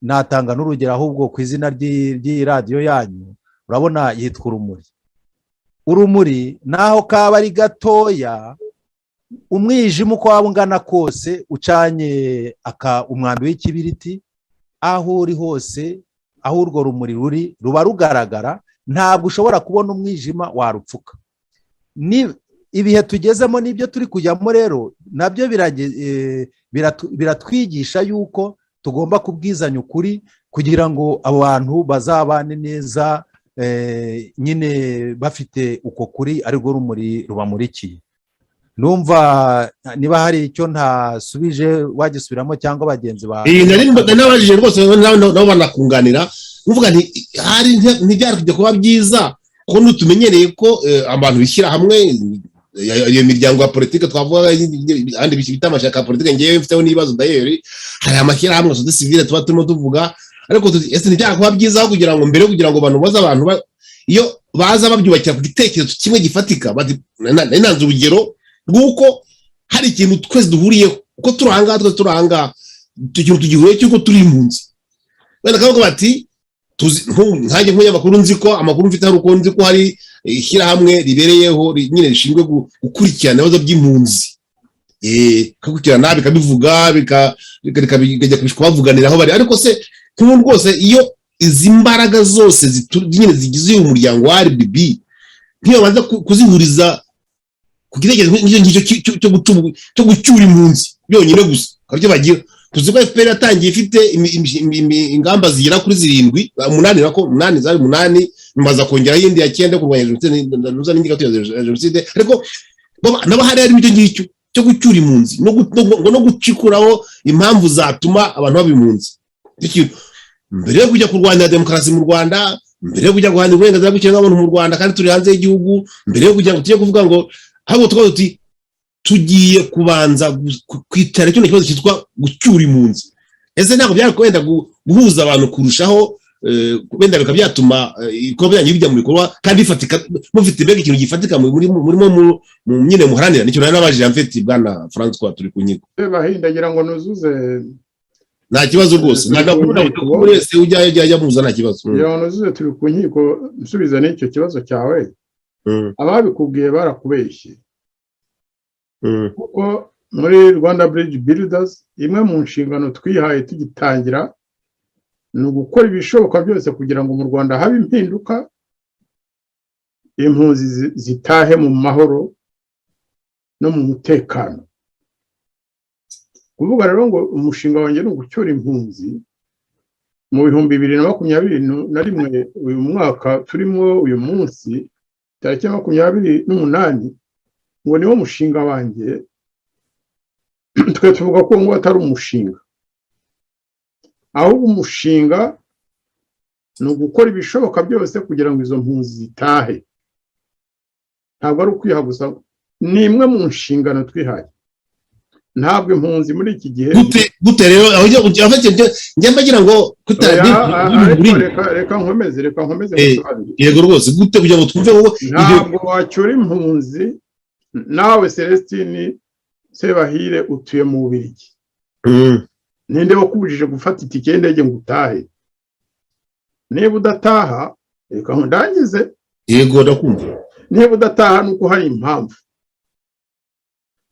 Natanga n'urugero ahubwo ku izina ry'iyi radiyo yanyu, urabona yitwa Urumuri. Urumuri naho kaba ari gatoya, umwijima uko waba ungana kose, ucanye umwambi w'ikibiriti, aho uri hose, aho urwo rumuri ruri ruba rugaragara, ntabwo ushobora kubona umwijima warupfuka. Ibihe tugezemo n'ibyo turi kujyamo rero nabyo biratwigisha yuko tugomba kubwizanya ukuri kugira ngo abantu bazabane neza, nyine bafite uko kuri arirwo rumuri rubamurikiye. Numva niba hari icyo ntasubije wagisubiramo cyangwa bagenzi bawe. Nabajije rwose nabo banakunganira, uvuga ntibyari kujya kuba byiza ko nutumenyereye ko abantu bishyira hamwe, iyo miryango ya politike twavuga andi bita amashaka ya politike, ngewe mfiteho n'ibibazo dayeri, hari amashyirahamwe sosiyete sivile tuba turimo tuvuga, ariko ese ntibyari kuba byiza kugira ngo mbere kugira ngo abantu baze abantu iyo baza babyubakira ku gitekerezo kimwe gifatika. Nanze urugero rw'uko hari ikintu twese duhuriyeho, uko turanga twese turanga ikintu tugihuriye cy'uko turi impunzi. Wenda kavuga bati nkanjye nk'umunyamakuru nzi ko amakuru mfite hari uko nzi ko hari ishyirahamwe ribereyeho nyine rishinzwe gukurikirana ibibazo by'impunzi, bikakurikirana bikabivuga bikajya kubavuganira aho bari. Ariko se nk'ubu rwose iyo izi mbaraga zose nyine zigize uyu muryango wa RBB nk'iyo baza kuzihuriza ku gitekerezo ngicyo cyo gucyura impunzi byonyine gusa, kabyo bagira. Tuzi ko FPR yatangiye ifite ingamba zigera kuri 8 zari 8, bimaza kongera yindi ya 9 kurwanya jenoside. Ariko nabo hari icyo ngicyo cyo gucyura impunzi no gucikuraho impamvu zatuma abantu babimpunzi. Mbere yo kujya kurwanya demokarasi mu Rwanda, mbere yo kujya guhana uburenganzira bw'ikiremwamuntu mu Rwanda kandi turi hanze y'igihugu, mbere yo kujya tujye kuvuga ngo ahubwo twaba tugiye kubanza kwitara cyo kibazo cyitwa gucyura impunzi. Ese ntabwo byari kwenda guhuza abantu kurushaho, wenda bikabyatuma ibikorwa byanyu bijya mu bikorwa kandi bifatika, mufite mbega ikintu gifatika murimo nyine muharanira. Nicyo nari nabajije mfite bwana François turi ku nyiko. Bahindagira ngo nuzuze nta kibazo rwose, nagakunda ko wese ujya muza nta kibazo. Iyo nuzuze turi ku nyiko, nsubiza n'icyo kibazo cyawe. Ababikubwiye barakubeshye, kuko muri Rwanda Bridge Builders imwe mu nshingano twihaye tugitangira ni ugukora ibishoboka byose kugira ngo mu Rwanda habe impinduka, impunzi zitahe mu mahoro no mu mutekano. Kuvuga rero ngo umushinga wanjye ni ugucyura impunzi mu 2021 uyu mwaka turimo uyu munsi tariki 28 ngo niwo mushinga wanjye. Twe tuvuga ko ngo atari umushinga, ahubwo umushinga ni ugukora ibishoboka byose kugira ngo izo mpunzi zitahe. Ntabwo ari ukwiha gusa, ni imwe mu nshingano twihaye. Ntabwo impunzi muri iki gihe gute rero aho njya mbagira ngo reka nkomeze yego rwose gute kugira ngo twumve wowe ntabwo wacyura impunzi. Nawe Celestine Sebahire utuye mu Bubiligi, ninde wakubujije gufata itike y'indege ngo utahe? Niba udataha reka ndangize. Yego ndakumva. Niba udataha nuko hari impamvu.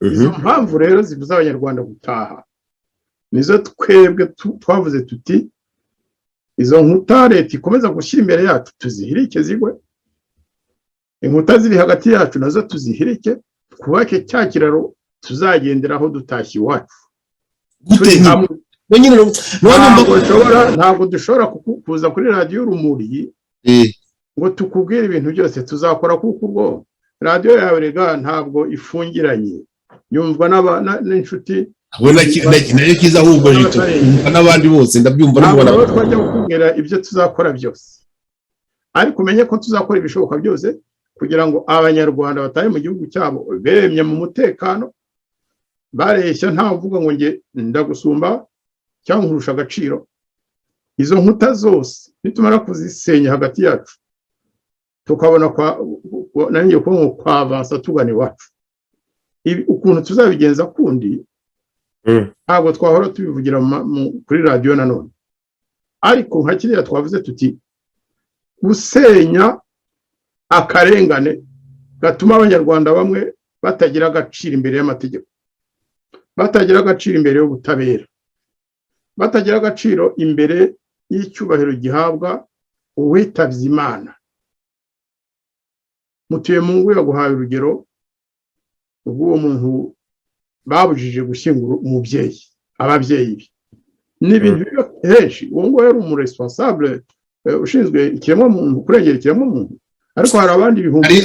Izo mpamvu rero zibuza abanyarwanda gutaha nizo twebwe twavuze tuti izo nkuta leta ikomeza gushyira imbere yacu tuzihirike zigwe, inkuta ziri hagati yacu nazo tuzihirike, twubake cya kiraro tuzagenderaho dutashye iwacu. Ntabwo dushobora kuza kuri radiyo Urumuri ngo tukubwire ibintu byose tuzakora, kuko urwo radiyo yawe rega ntabwo ifungiranye, yumvwa n'inshuti. nayo kiza ahubwo n'abandi bose ndabyumva ntabwo twajya kukubwira ibyo tuzakora byose, ariko umenye ko tuzakora ibishoboka byose kugira ngo abanyarwanda batahe mu gihugu cyabo bemye mu mutekano, bareshya nta mvuga ngo nge ndagusumba cyangwa nkurusha agaciro. Izo nkuta zose nitumara kuzisenya hagati yacu tukabona nanjye ko kwa avansa tugana iwacu, ukuntu tuzabigenza kundi ntabwo twahora tubivugira kuri radiyo nanone. Ariko nka kiriya twavuze tuti gusenya akarengane gatuma abanyarwanda bamwe batagira agaciro imbere y'amategeko, batagira agaciro imbere y'ubutabera, batagira agaciro imbere y'icyubahiro gihabwa uwitabye Imana. Mutuye mu ngo yaguhaye urugero rw'uwo muntu babujije gushyingura umubyeyi, ababyeyi be n'ibintu henshi. Uwo ngo yari umuresponsable ushinzwe ikiremwamuntu, kurengera ikiremwamuntu, ariko hari abandi bihumbi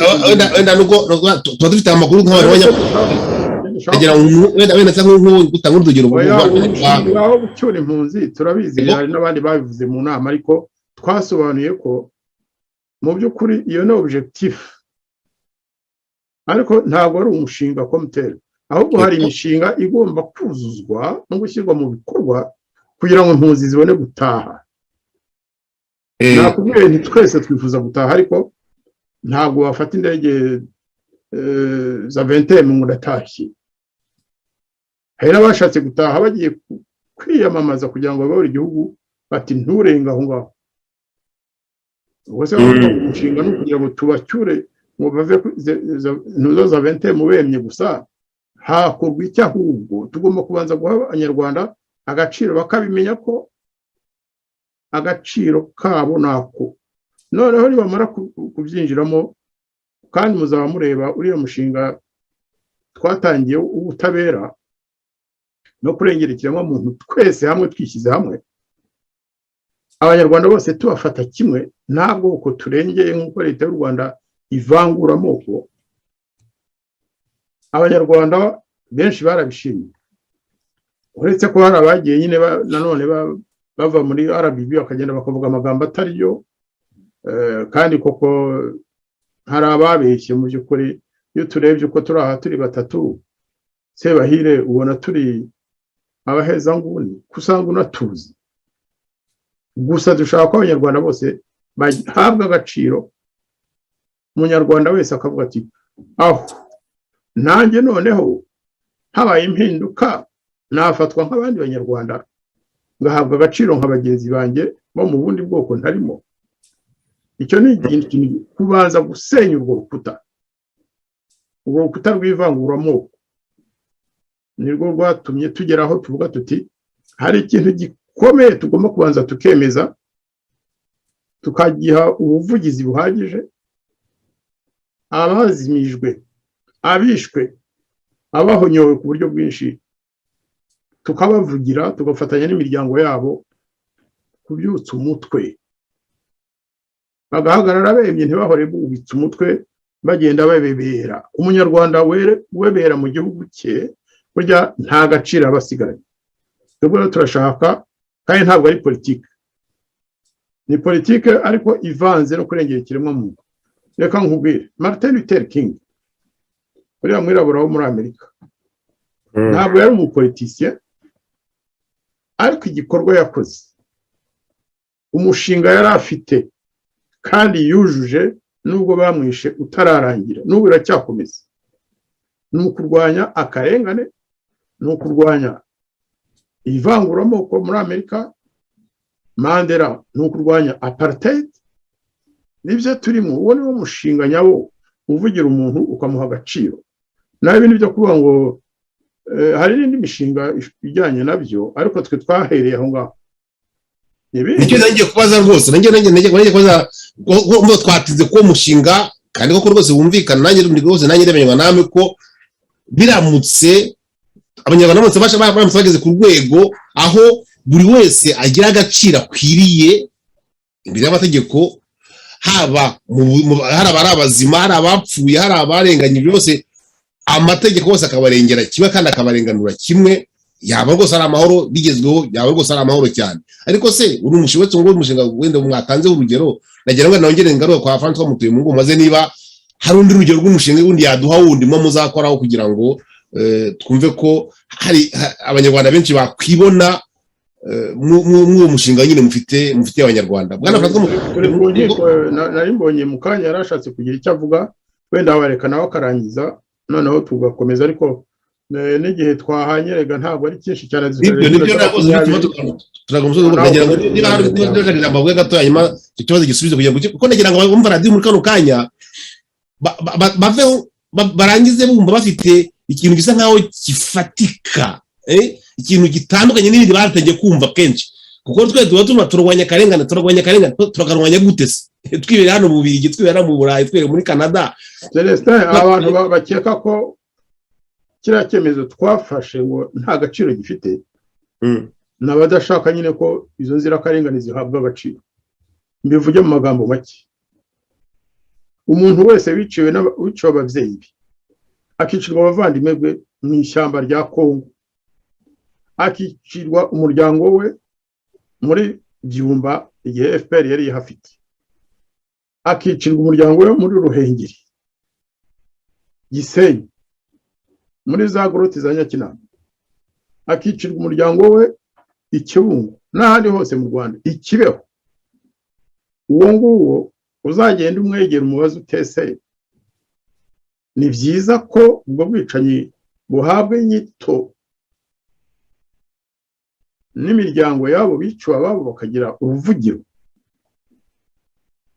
tuba dufite amakuru aho gucyura impunzi turabizi, hari n'abandi babivuze mu nama, ariko twasobanuye ko mu by'ukuri iyo ni objectif, ariko ntabwo ari umushinga komuteri, ahubwo hari imishinga igomba kuzuzwa no gushyirwa mu bikorwa kugira ngo impunzi zibone gutaha. Nakubwiye nti twese twifuza gutaha, ariko ntabwo wafata indege za 20 ngo ndatashye. Hari n'abashatse gutaha bagiye kwiyamamaza kugira ngo bayobore igihugu, bati nturenga aho ngaho. Ubwo se umushinga ni kugira ngo tubacyure ngo bave nuzo za 20 mu bemye gusa. Hakorwa icyo ahubwo tugomba kubanza guha abanyarwanda agaciro, bakabimenya ko agaciro kabo nako. Noneho nibamara kubyinjiramo, kandi muzaba mureba uriya mushinga twatangiye ubutabera no kurengera ikiremwamuntu, twese hamwe twishyize hamwe, abanyarwanda bose tubafata kimwe, ntabwo uko turengeye nk'uko leta y'u Rwanda ivangura amoko. Abanyarwanda benshi barabishimye, uretse ko hari abagiye nyine nanone bava muri RBB bakagenda bakavuga amagambo atari yo, kandi koko hari ababeshye mu by'ukuri. Iyo turebye uko turi aha turi batatu, Sebahire ubona turi abahezanguni, kusanga unatuzi. Gusa dushaka ko abanyarwanda bose bahabwa agaciro, umunyarwanda wese akavuga ati aho nanjye noneho habaye impinduka nafatwa nk'abandi banyarwanda, ngahabwa agaciro nka bagenzi banjye bo mu bundi bwoko ntarimo. Icyo ni ikintu kubanza gusenya urwo rukuta rw'ivanguramoko. nirwo rwatumye tugera aho tuvuga tuti hari ikintu gikomeye tugomba kubanza tukemeza tukagiha ubuvugizi buhagije abazimijwe abishwe abahonyowe ku buryo bwinshi tukabavugira tugafatanya n'imiryango yabo kubyutsa umutwe bagahagarara bemye ntibahore bubitse umutwe bagenda babebera umunyarwanda webera mu gihugu cye burya nta gaciro abasigaye twebwe turashaka kandi ntabwo ari politike ni politike ariko ivanze no kurengera ikiremwamuntu reka nkubwire Martin Luther King uriya mwirabura wo muri Amerika ntabwo yari umupolitisiye ariko igikorwa yakoze umushinga yari afite kandi yujuje nubwo bamwishe utararangira n'ubu iracyakomeza ni ukurwanya akarengane ni ukurwanya ivanguramoko muri Amerika Mandela ni ukurwanya apartheid nibyo turimo uwo niwo mushinga nyawo uvugira umuntu ukamuha agaciro naho ibindi byo kuvuga ngo hari n'indi mishinga ijyanye nabyo ariko twe twahereye aho ngaho nicyo nanjye kubaza rwose nanjye kubaza ngo twatinze ko mushinga kandi koko rwose wumvikana nanjye rwose nanjye ndemenya namwe ko biramutse abanyarwanda bose baramutse bageze ku rwego aho buri wese agira agaciro akwiriye imbere y'amategeko haba hari abari abazima hari abapfuye hari abarenganye byose amategeko yose akabarengera kimwe kandi akabarenganura kimwe yaba rwose ari amahoro bigezweho yaba rwose ari amahoro cyane ariko se uri umushinga wenda mwatanzeho urugero nagira ngo nongere ngaruka kwa Francois Mutuye mu ngo maze niba hari undi rugero rw'umushinga wundi yaduha wundi mo muzakoraho kugira ngo twumve ko hari abanyarwanda benshi bakwibona mu mushinga nyine mufite abanyarwanda bwana Francois nari mbonye mu kanya yarashatse kugira icyo avuga wenda warekana nawe akarangiza noneho tugakomeza ariko n'igihe twahanye rega ntabwo ari cyinshi cyane niba hari amabuye gato hanyuma icyo kibazo gisubize kugira ngo kuko nagira ngo bumva radiyo muri kano kanya baveho barangize bumva bafite ikintu gisa nkaho gifatika ikintu gitandukanye n'ibindi batangiye kumva kenshi kuko twe tuba turwanya akarengane turakarwanya gute se twibera hano mu Bubiligi twibera mu Burayi twibera muri Canada Celestin abantu bakeka ko kiriya cyemezo twafashe ngo nta gaciro gifite n'abadashaka nyine ko izo nzirakarengane zihabwa agaciro mbivuge mu magambo make umuntu wese wiciwe ababyeyi be akicirwa abavandimwe be mu ishyamba rya Kongo akicirwa umuryango we muri Byumba igihe FPR yari ihafite akicirwa umuryango we muri Ruhengeri Gisenyi muri za goroti za Nyakinama akicirwa umuryango we Ikibungo n'ahandi hose mu Rwanda Ikibeho uwo nguwo uzagenda umwegera umubazo utese ni byiza ko ubwo bwicanyi buhabwa inyito n'imiryango yabo biciwe ababo bakagira uruvugiro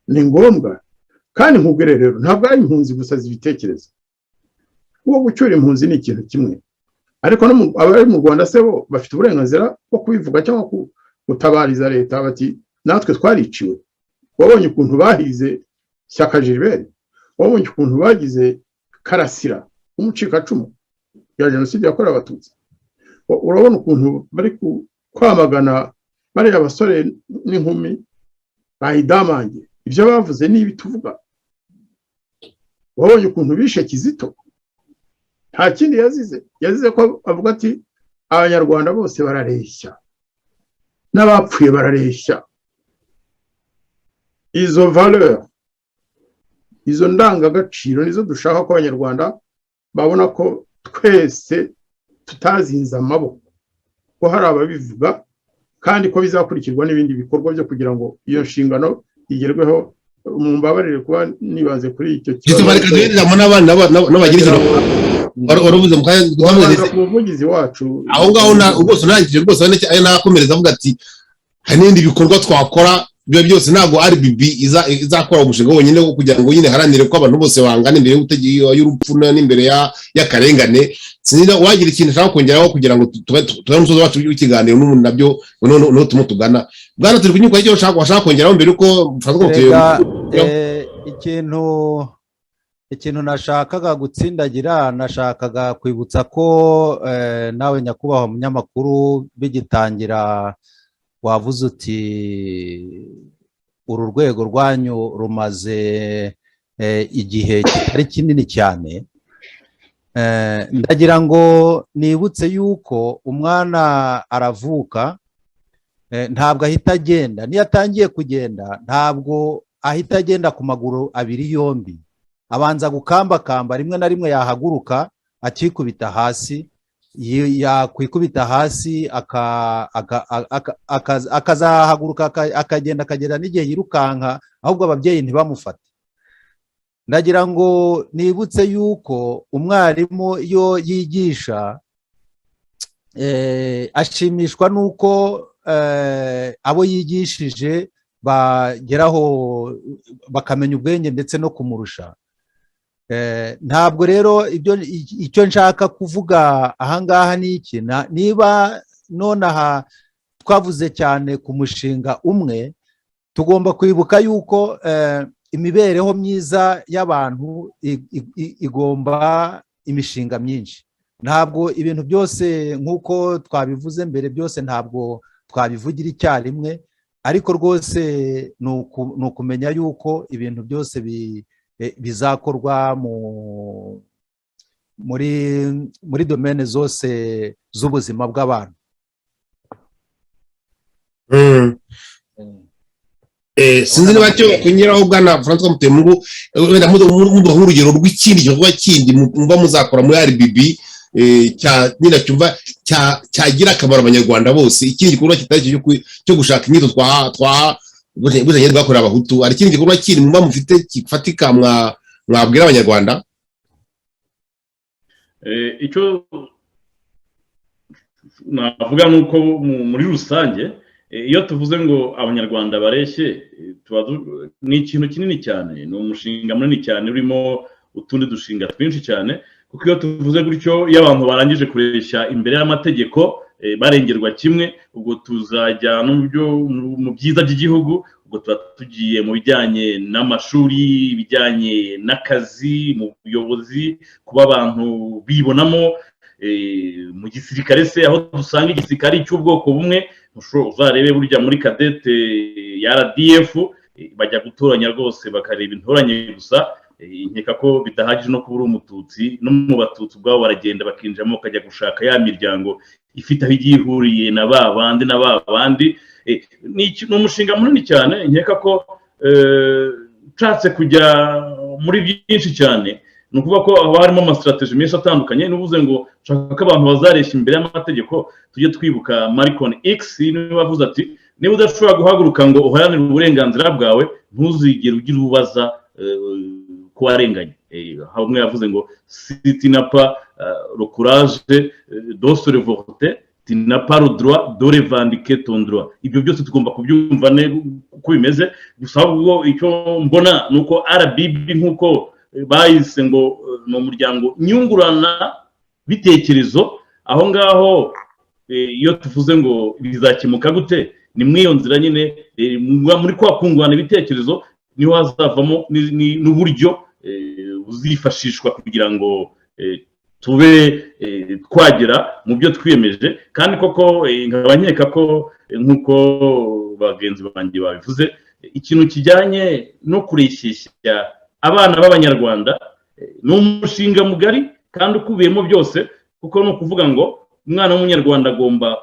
ni ngombwa kandi nkubwire rero ntabwo ari impunzi gusa zibitekereza uwo gucyura impunzi ni ikintu kimwe ariko abari mu Rwanda se bo bafite uburenganzira bwo kubivuga cyangwa gutabariza leta bati natwe twariciwe wabonye ukuntu bahize Shyaka Gilbert wabonye ukuntu bagize Karasira umucikacumu ya jenoside yakorewe abatutsi urabona ukuntu bari kwamagana bari abasore n'inkumi bahidamange ibyo bavuze nibi tuvuga wabonye ukuntu bishe Kizito nta kindi yazize ko avuga ati abanyarwanda bose barareshya n'abapfuye barareshya izo valeur izo ndangagaciro nizo dushaka ko abanyarwanda babona ko twese tutazinze amaboko ko hari ababivuga kandi ko bizakurikirwa n'ibindi bikorwa byo kugira ngo iyo nshingano igerweho mu mbabarire kuba nibanze kuri icyo waravuze mu kanya umuvugizi wacu aho ngaho rwose urangije rwose ayo nakomereza avuga ati hari n'ibindi bikorwa twakora ibyo byose ntabwo RBB izakora umushinga wonyine wo kugira ngo nyine haranire ko abantu bose bangana imbere y'urupfu n'imbere y'akarengane. Sinzi wagira ikintu ushaka kongeraho kugira ngo tube umusozi wacu w'ikiganiro n'umuntu nabyo no tumutugana. Bwana turi kunyuka icyo washaka kongeraho mbere uko mfatwa ikintu nashakaga gutsindagira, nashakaga kwibutsa ko nawe nyakubahwa umunyamakuru bigitangira wavuze uti uru rwego rwanyu rumaze igihe kitari kinini cyane. Ndagira ngo nibutse yuko umwana aravuka, ntabwo ahita agenda. Niyo atangiye kugenda ntabwo ahita agenda ku maguru abiri yombi, abanza gukambakamba, rimwe na rimwe yahaguruka akikubita hasi, yakwikubita hasi akazahaguruka akagera n'igihe yirukanka, ahubwo ababyeyi ntibamufate. Ndagira ngo nibutse yuko umwarimu iyo yigisha ashimishwa nuko abo yigishije bageraho bakamenya ubwenge ndetse no kumurusha. Ntabwo rero icyo nshaka kuvuga ahangaha ni iki, niba nonaha twavuze cyane ku mushinga umwe, tugomba kwibuka yuko imibereho myiza y'abantu igomba imishinga myinshi. Ntabwo ibintu byose nk'uko twabivuze mbere byose ntabwo twabivugira icyarimwe, ariko rwose ni ukumenya yuko ibintu byose bizakorwa muri domene zose z'ubuzima bw'abantu. Sinzi niba cyo kunyiraho bwana Francois Mutemungu, wenda muduha urugero rw'ikindi gikorwa kindi mumva muzakora muri RBB nyina cyumva cyagira akamaro abanyarwanda bose. Ikindi gikorwa kitari cyo gushaka inyito buzanye rwakorera abahutu, ari ikindi gikorwa kindi mumva mufite kifatika mwabwira abanyarwanda? Icyo navuga nuko muri rusange iyo tuvuze ngo abanyarwanda bareshye, ni ikintu kinini cyane, ni umushinga munini cyane urimo utundi dushinga twinshi cyane, kuko iyo tuvuze gutyo iyo abantu barangije kureshya imbere y'amategeko barengerwa kimwe, ubwo tuzajya mu byiza by'igihugu, ubwo tuba tugiye mu bijyanye n'amashuri, ibijyanye n'akazi, mu buyobozi, kuba abantu bibonamo, mu gisirikare se aho dusanga igisirikare cy'ubwoko bumwe. Uzarebe burya muri kadete ya RDF bajya gutoranya rwose bakareba intoranye gusa. Nkeka ko bidahagije no kuba uri umututsi, no mu batutsi ubwabo baragenda bakinjiramo bakajya gushaka ya miryango ifite aho igiye ihuriye na ba bandi. Ni umushinga munini cyane. Nkeka ko nshatse kujya muri byinshi cyane, ni ukuvuga ko haba harimo amasitrategi menshi atandukanye. N'uvuze ngo nshaka ko abantu bazareshya imbere y'amategeko, tujye twibuka Malcolm X niwe wavuze ati niba udashobora guhaguruka ngo uharanire uburenganzira bwawe, ntuzigere ugira ubaza ko warenganye. Hamwe yavuze ngo si tu n'as pas le courage de se révolter, tu n'as pas le droit de revendiquer ton droit. Ibyo byose tugomba kubyumva uko bimeze. Gusa ahubwo icyo mbona ni uko RBB nk'uko bahise ngo ni umuryango nyungurana bitekerezo, aho ngaho iyo tuvuze ngo bizakemuka gute, ni mw'iyo nzira nyine muri kwa kungurana ibitekerezo niho hazavamo n'uburyo buzifashishwa kugira ngo tube twagera mu byo twiyemeje. Kandi koko nkaba nkeka ko nk'uko bagenzi banjye babivuze, ikintu kijyanye no kureshyeshya abana b'abanyarwanda ni umushinga mugari kandi ukubiyemo byose, kuko ni ukuvuga ngo umwana w'umunyarwanda agomba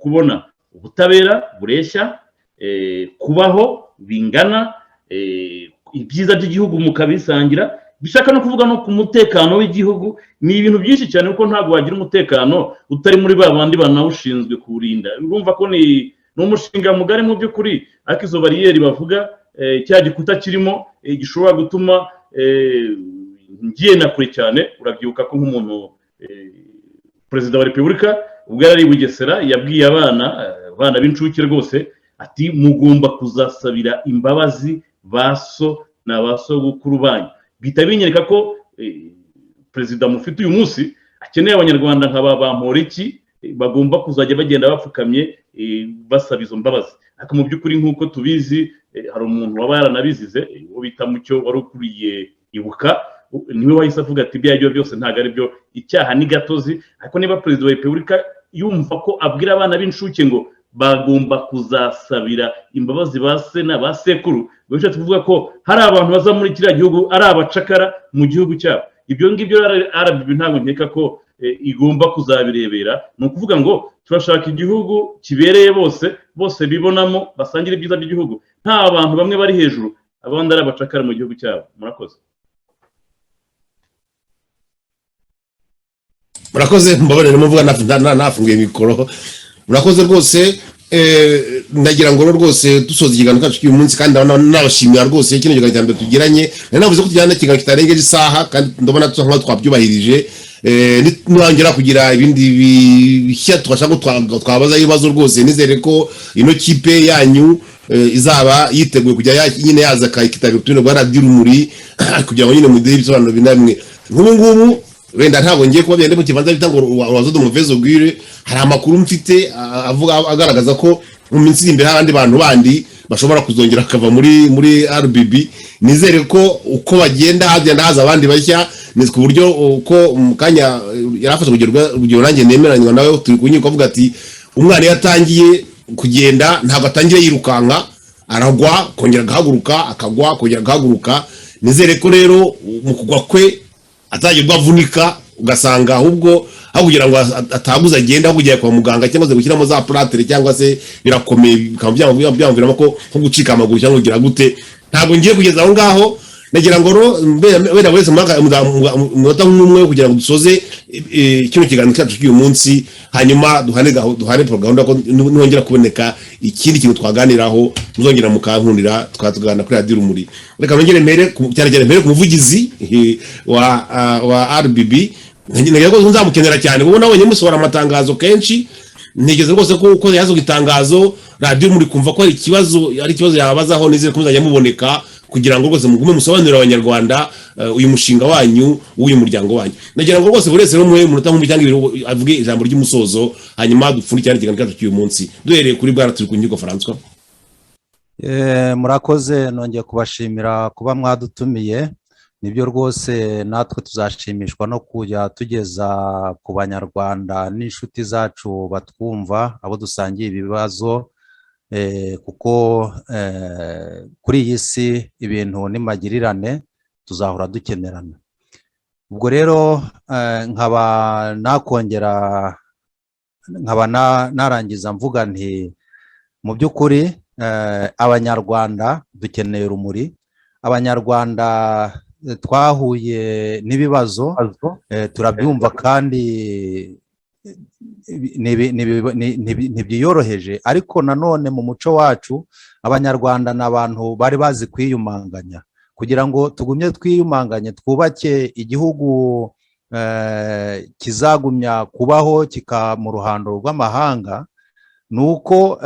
kubona ubutabera bureshya, kubaho bingana, ibyiza by'igihugu mukabisangira. Bishaka no kuvuga no ku mutekano w'igihugu. Ni ibintu byinshi cyane, kuko ntabwo wagira umutekano utari muri ba bandi banawushinzwe kuwurinda. Urumva ko ni umushinga mugari mu by'ukuri, ariko izo bariyeri bavuga, cya gikuta kirimo gishobora gutuma ngiye na kure cyane. Urabyibuka ko nk'umuntu perezida wa repubulika ubwo yari i Bugesera yabwiye abana b'incuke rwose ati mugomba kuzasabira imbabazi ba so na ba sogokuru banyu. Bihita binyereka ko perezida mufite uyu munsi akeneye abanyarwanda nk'aba Bamporiki bagomba kuzajya bagenda bapfukamye basaba izo mbabazi. Ariko mu by'ukuri nk'uko tubizi hari umuntu waba yaranabizize uwo bita Mucyo wari ukuriye Ibuka, niwe wahise avuga ati ibyo byose ntabwo ari byo, icyaha ni gatozi. Ariko niba perezida wa repubulika yumva ko abwira abana b'inshuke ngo bagomba kuzasabira imbabazi ba se na ba sekuru, bishatse kuvuga ko hari abantu baza muri kiriya gihugu ari abacakara mu gihugu cyabo. Ibyo ngibyo RBB ntabwo nkeka ko igomba kuzabirebera. Ni ukuvuga ngo turashaka igihugu kibereye bose bibonamo, basangira ibyiza by'igihugu, nta bantu bamwe bari hejuru abandi ari abacakara mu gihugu cyabo. Murakoze. murakoze mbabarire muvuga nafunguye mikoro. Murakoze rwose, ndagira ngo rwose dusoza ikiganiro cyacu cy'uyu munsi, kandi nabashimira rwose kino kiganiro cya mbere tugiranye. Navuze ko tujyana ikiganiro kitarengeje isaha, kandi ndabona tusa nkaho twabyubahirije. Nongera kugira ibindi bishya twashaka twabaza ibibazo rwose, nizere ko ino kipe yanyu izaba yiteguye kujya nyine yaza kayikitabira ubutumire bwa radiyo Urumuri kugira ngo nyine muduhe ibisobanuro binamwe. Nk'ubu ngubu wenda ntabwo ngiye kuba byende mu kibanza bita ngo wazodo muvezo gwire, hari amakuru mfite avuga agaragaza ko mu minsi iri imbere abandi bantu bandi bashobora kuzongera akava muri RBB. Nizere ko uko bagenda haza abandi bashya, nizwe ku buryo uko mu kanya yarafashe urugero nanjye nemeranywa nawe, turi kunyuka avuga ati umwana yatangiye kugenda ntabwo atangiye yirukanka, aragwa kongera agahaguruka, akagwa kongera agahaguruka. Nizere ko rero mu kugwa kwe atagirwa avunika, ugasanga ahubwo aho kugira ngo ataguza agenda kujya kwa muganga cyangwa se gushyiramo za platere cyangwa se birakomeye bikaba byamviramo ko nko gucika amaguru cyangwa kugira gute. Ntabwo ngiye kugeza aho ngaho, nagira ngo wenda wese umunota umwe kugira ngo dusoze kino kiganiro cyacu cy'uyu munsi, hanyuma duhane gahunda ko nongera kuboneka ikindi kintu twaganiraho muzongera mukankundira twatuganira kuri radiyo Urumuri. Reka nongere mbere ku muvugizi wa RBB, ngira ko nzamukenera cyane kuko nabonye musohora amatangazo kenshi. Ntegeze rwose ko uko yasohoye itangazo radiyo Urumuri kumva ko ari ikibazo yabazaho, nizere ko muzajya muboneka kugira ngo rwose mugume musobanurira abanyarwanda uyu mushinga wanyu w'uyu muryango wanyu. Nagira ngo rwose buri wese rumwe munota mu cyangwa ibiro avuge ijambo ry'umusozo, hanyuma dupfundikire ikiganiro cyacu cy'uyu munsi duhereye kuri bwana turi kunyugo François. Murakoze, nongeye kubashimira kuba mwadutumiye. Nibyo rwose natwe tuzashimishwa no kujya tugeza ku banyarwanda n'inshuti zacu batwumva, abo dusangiye ibibazo, kuko kuri iyi si ibintu n'imagirirane tuzahora dukenerana. Ubwo rero nkaba narangiza mvuga nti mu by'ukuri abanyarwanda dukeneye urumuri. Abanyarwanda twahuye n'ibibazo turabyumva kandi ntibyiyoroheje, ariko nanone mu muco wacu abanyarwanda ni abantu bari bazi kwiyumanganya. Kugira ngo tugumye twiyumanganye twubake igihugu kizagumya kubaho mu ruhando rw'amahanga, ni uko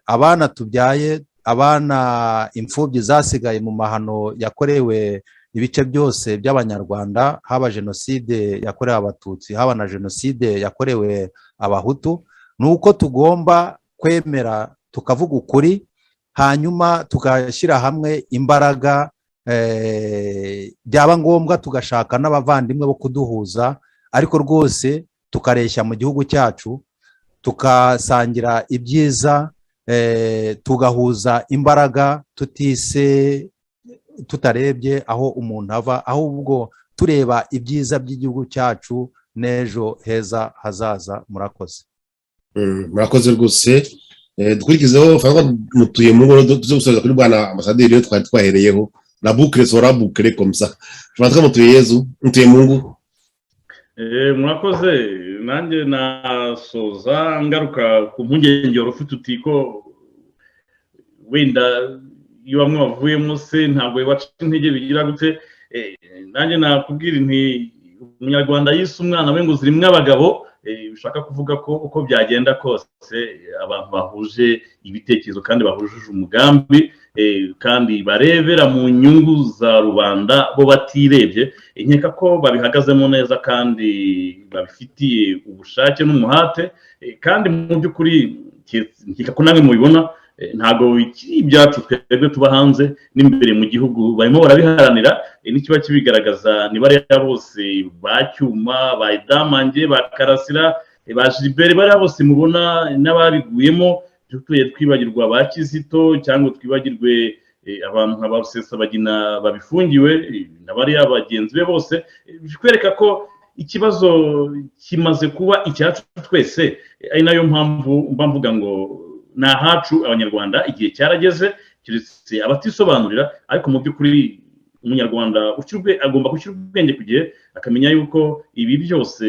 abana tubyaye, abana imfubyi zasigaye mu mahano yakorewe ibice byose by'abanyarwanda, haba jenoside yakorewe abatutsi, haba na jenoside yakorewe abahutu, ni uko tugomba kwemera tukavuga ukuri, hanyuma tugashyira hamwe imbaraga, byaba ngombwa tugashaka n'abavandimwe bo kuduhuza, ariko rwose tukareshya mu gihugu cyacu, tugasangira ibyiza, tugahuza imbaraga, tutarebye aho umuntu ava, ahubwo tureba ibyiza by'igihugu cyacu n'ejo heza hazaza. Murakoze. Murakoze rwose. Dukurikizeho mutuye mu ngoro tuze gusoza kuri bwana ambasaderi twari twahereyeho la boucle sera bouclée comme ça. Francois mutuye Yezu, mutuye Mungu. Murakoze. Nanjye nasoza ngaruka ku mpungenge ufite utiko wenda iyo bamwe bavuyemo se ntabwo baca intege bigira gute. Nanjye nakubwira nti umunyarwanda yise umwana we ngo zirimwe abagabo, bishaka kuvuga ko uko byagenda kose abantu bahuje ibitekerezo kandi bahujije umugambi kandi barebera mu nyungu za rubanda bo batirebye, nkeka ko babihagazemo neza kandi babifitiye ubushake n'umuhate, kandi mu by'ukuri nkeka ko namwe mubibona ntabwo bikiri ibyacu twebwe tuba hanze n'imbere mu gihugu barimo barabiharanira, n'ikiba kibigaragaza ni bariya bose ba Cyuma, ba Idamange, ba Karasira, ba Gilbert, bariya bose mubona n'ababiguyemo, twibagirwa ba Kizito cyangwa twibagirwe abantu nka ba Rusesabagina babifungiwe na bariya bagenzi be bose, bikwereka ko ikibazo kimaze kuba icyacu twese, ari nayo mpamvu mba mvuga ngo ni ahacu abanyarwanda, igihe cyarageze keretse abatisobanurira, ariko mu by'ukuri umunyarwanda agomba gushyira ubwenge ku gihe, akamenya yuko ibi byose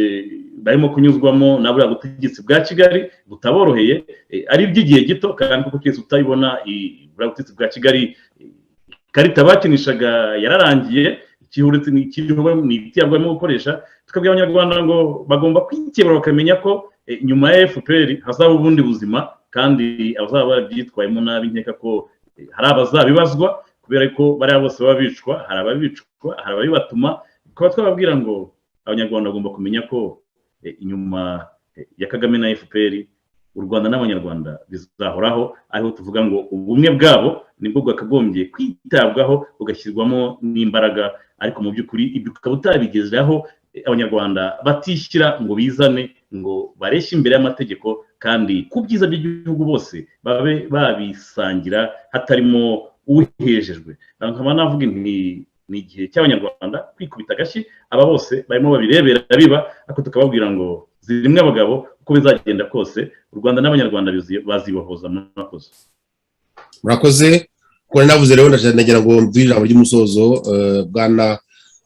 barimo kunyuzwamo na buriya butegetsi bwa Kigali butaboroheye ari iby'igihe gito, kandi kuko twese utabibona buriya butegetsi bwa Kigali ikarita bakinishaga yararangiye, ikihuretse ni itiyabwa barimo gukoresha. Tukabwira abanyarwanda ngo bagomba kwikebura bakamenya ko nyuma ya FPR hazaba ubundi buzima, kandi abazaba barabyitwayemo nabi nkeka ko hari abazabibazwa, kubera ko bariya bose baba bicwa, hari ababicwa, hari ababibatuma. Tukaba twababwira ngo abanyarwanda bagomba kumenya ko inyuma ya Kagame na FPR u Rwanda n'abanyarwanda bizahoraho, ariho tuvuga ngo ubumwe bwabo nibwo bwakagombye kwitabwaho bugashyirwamo n'imbaraga, ariko mu by'ukuri ibyo ukaba utabigezeraho abanyarwanda batishyira ngo bizane ngo bareshye imbere y'amategeko, kandi ku byiza by'igihugu bose babe babisangira hatarimo uwihejejwe. Nkaba navuga ni igihe cy'abanyarwanda kwikubita agashyi, aba bose barimo babirebera biba, ariko tukababwira ngo zirimwe abagabo, uko bizagenda kose u Rwanda n'abanyarwanda bazibohoza. Murakoze kuko navuze rero ndagira ngo mvuge ijambo ry'umusozo, bwana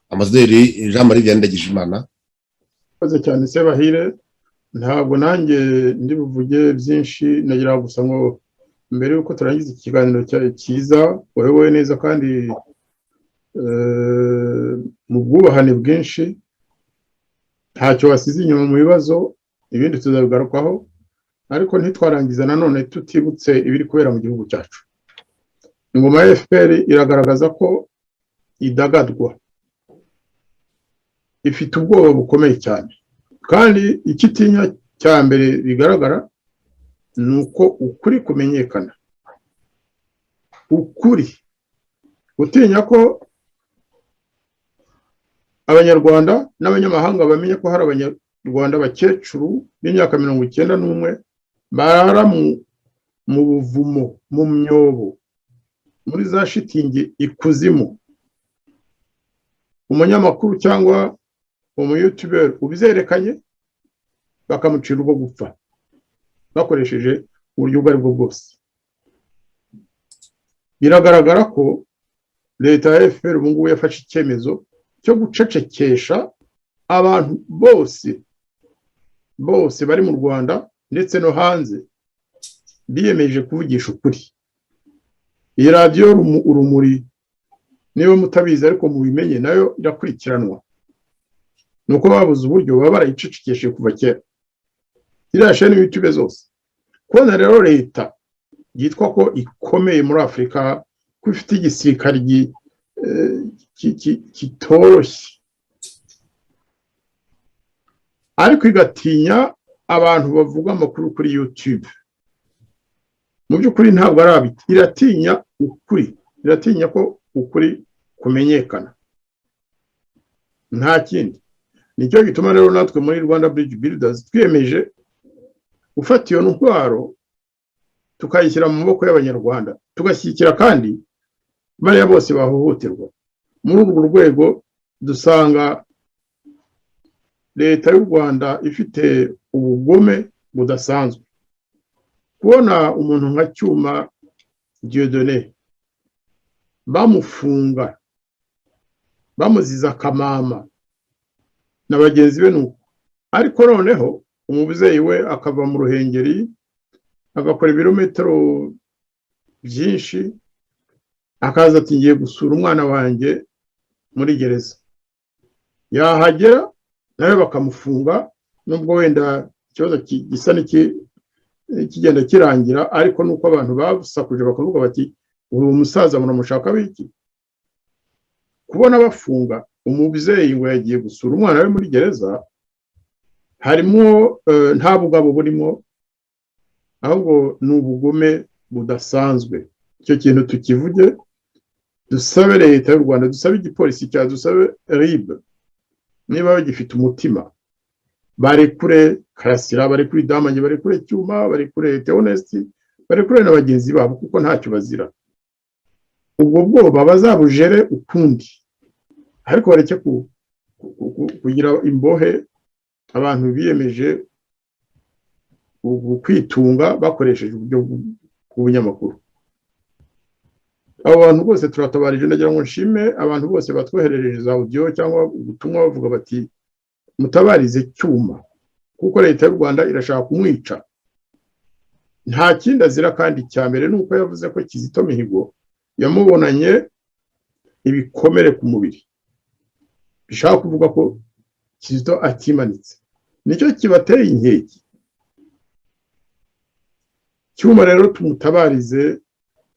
Ambasaderi Jean Marie Vianney Ndagijimana. Murakoze cyane Sebahire, ntabwo nanjye ndi buvuge byinshi, nagira gusa ngo mbere yuko turangiza ikiganiro cyiza wowe neza kandi mu bwubahane bwinshi, ntacyo wasize inyuma mu bibazo, ibindi tuzabigarukaho, ariko ntitwarangiza nanone tutibutse ibiri kubera mu gihugu cyacu. Ingoma ya FPR iragaragaza ko idagadwa, ifite ubwoba bukomeye cyane, kandi ikitinya cya mbere bigaragara ni uko ukuri kumenyekana. Ukuri gutinya ko abanyarwanda n'abanyamahanga bamenye ko hari abanyarwanda bakecuru b'imyaka 91 barara mu buvumo, mu myobo, muri za shitingi ikuzimu. Umunyamakuru cyangwa umuyutuber ubizerekanye bakamucira urwo gupfa bakoresheje uburyo ubwo ari bwo bwose. Biragaragara ko leta ya FPR ubu ngubu yafashe icyemezo cyo gucecekesha abantu bose bari mu Rwanda ndetse no hanze biyemeje kuvugisha ukuri. Iyi radiyo Urumuri, niba mutabizi ariko mubimenye, nayo irakurikiranwa, nuko babuze uburyo baba barayicecekeshe kuva kera. Iriya sheni YouTube zose, kubona rero leta yitwa ko ikomeye muri Afurika, ko ifite igisirikare kitoroshye, ariko igatinya abantu bavuga amakuru kuri YouTube. Mu by'ukuri ntabwo ari abiti, iratinya ukuri, iratinya ko ukuri kumenyekana, nta kindi. Nicyo gituma rero natwe muri Rwanda Bridge Builders twiyemeje gufata iyo ntwaro tukayishyira mu maboko y'abanyarwanda, tugashyigikira kandi bariya bose bahohoterwa. Muri urwo rwego dusanga leta y'u Rwanda ifite ubugome budasanzwe. Kubona umuntu nka Cyuma Dieudonné bamufunga, bamuziza akamama na bagenzi be nuko, ariko noneho umubyeyi we akava mu Ruhengeri agakora ibirometero byinshi, akaza ati ngiye gusura umwana wanjye muri gereza. Yahagera nawe bakamufunga, nubwo wenda ikibazo gisa kigenda kirangira, ariko nuko abantu basakuje bakavuga bati uyu musaza muramushaka biki? Kubona bafunga umubyeyi ngo yagiye gusura umwana we muri gereza, harimo nta bugabo burimo, ahubwo ni ubugome budasanzwe. Icyo kintu tukivuge, dusabe leta y'u Rwanda, dusabe igipolisi cya, dusabe RIB, niba bagifite umutima barekure Karasira, barekure Damange, barekure Cyuma, barekure Theoneste, barekure na bagenzi babo kuko ntacyo bazira. Ubwo bwoba bazabujere ukundi, ariko bareke kugira imbohe abantu biyemeje kwitunga bakoresheje uburyo bw'ubunyamakuru. Abo bantu bose turatabarije, ndagira ngo nshime abantu bose batwoherereje za audio cyangwa ubutumwa bavuga bati mutabarize Cyuma kuko leta y'u Rwanda irashaka kumwica. Nta kindi azira, kandi cya mbere nuko yavuze ko Kizito Mihigo yamubonanye ibikomere ku mubiri, bishaka kuvuga ko Kizito akimanitse, nicyo kibateye inkeke. Cyuma rero tumutabarize,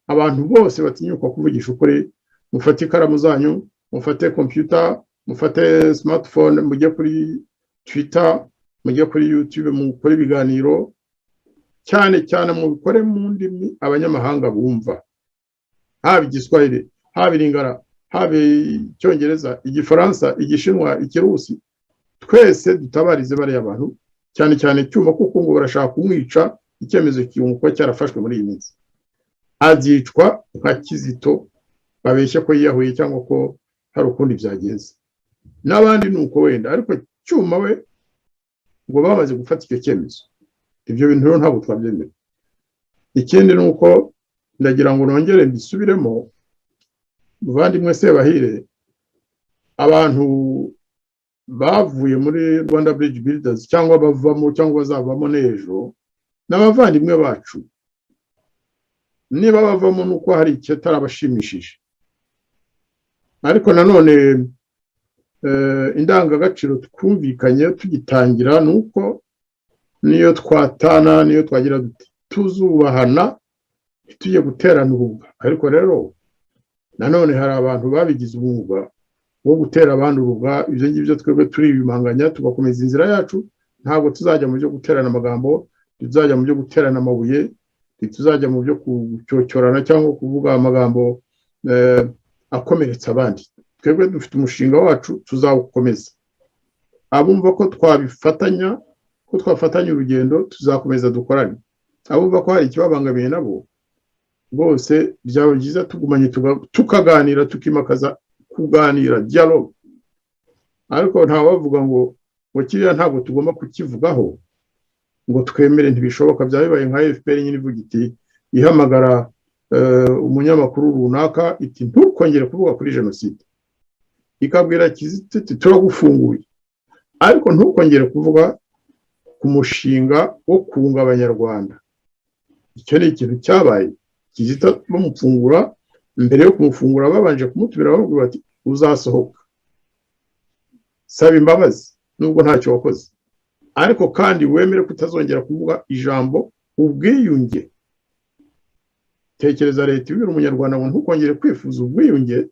abantu bose batinyuka kuvugisha ukuri, mufate ikaramu zanyu, mufate computer, mufate smartphone, mujye kuri Twitter, mujye kuri YouTube, mukore ibiganiro, cyane cyane mubikore mu ndimi abanyamahanga bumva, haba Igiswahili, haba Ilingara, haba Icyongereza, Igifaransa, Igishinwa, Ikirusi. Twese dutabarize bariya abantu, cyane cyane Cyuma kuko ngo barashaka kumwica. Icyemezo cy'umuko cyarafashwe muri iyi minsi, azicwa nka Kizito, babeshye ko yiyahuye cyangwa ko hari ukundi byagenze. N'abandi nuko wenda, ariko Cyuma we ngo bamaze gufata icyo cyemezo. Ibyo bintu rero ntabwo twabyemera. Ikindi nuko ndagira ngo nongere mbisubiremo, muvandimwe Sebahire, abantu bavuye muri Rwanda Bridge Builders cyangwa bavamo cyangwa bazavamo n'ejo n'abavandimwe bacu, niba bavamo nuko hari icyo tarabashimishije. Ariko nanone indangagaciro twumvikanye tugitangira nuko niyo twatana, niyo twagira tuzubahana, tujye guterana urubwa. Ariko rero nanone hari abantu babigize umwuga wo gutera abandi urubwa. Ibyo ngibyo twebwe turibimanganya tugakomeza inzira yacu, ntabwo tuzajya mu byo guterana amagambo, tuzajya mu byo guterana amabuye, tuzajya mu byo kucyocyorana cyangwa kuvuga amagambo akomeretsa abandi. Twebwe dufite umushinga wacu, tuzawukomeza. Abumva ko twabifatanya, ko twafatanya urugendo, tuzakomeza dukorane. Abumva ko hari ikibabangamiye nabo, bose byaba byiza tugumanye tukaganira, tukimakaza kuganira, dialogue. Ariko nta wavuga ngo kiriya ntabwo tugomba kukivugaho, ngo twemere ntibishoboka. Byabaye nka FPR nyine ivuga iti ihamagara umunyamakuru runaka iti ntukongere kuvuga kuri jenoside, ikabwira Kizito turagufunguye, ariko ntukongere kuvuga ku mushinga wo kunga abanyarwanda. Icyo ni ikintu cyabaye. Kizito bamufungura, mbere yo kumufungura babanje kumutumira bavuga bati uzasohoka, saba imbabazi nubwo ntacyo wakoze, ariko kandi wemere kutazongera kuvuga ijambo ubwiyunge. Tekereza leta ibwira umunyarwanda ngo ntukongere kwifuza ubwiyunge.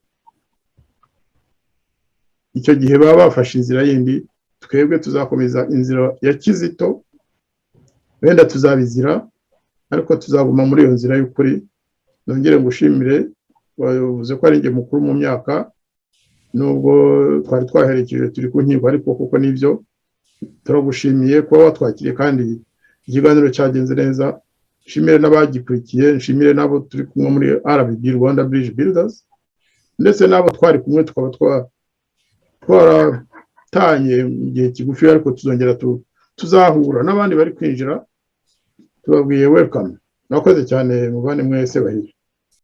Icyo gihe baba bafashe inzira yindi, twebwe tuzakomeza inzira ya Kizito, wenda tuzabizira, ariko tuzaguma muri iyo nzira y'ukuri. Nongere ngushimire, wavuze ko ari njye mukuru mu myaka, nubwo twari twaherekeje turi ku nkiko, ariko kuko nibyo. Turagushimiye kuba watwakiriye kandi ikiganiro cyagenze neza. Nshimire n'abagikurikiye, nshimire n'abo turi kumwe muri RBB, Rwanda Bridge Builders, ndetse n'abo twari kumwe tukaba twaratanye mu gihe kigufi, ariko tuzongera tuzahura n'abandi bari kwinjira. Tubabwiye welcome. Nakoze cyane muvandimwe Sebahire.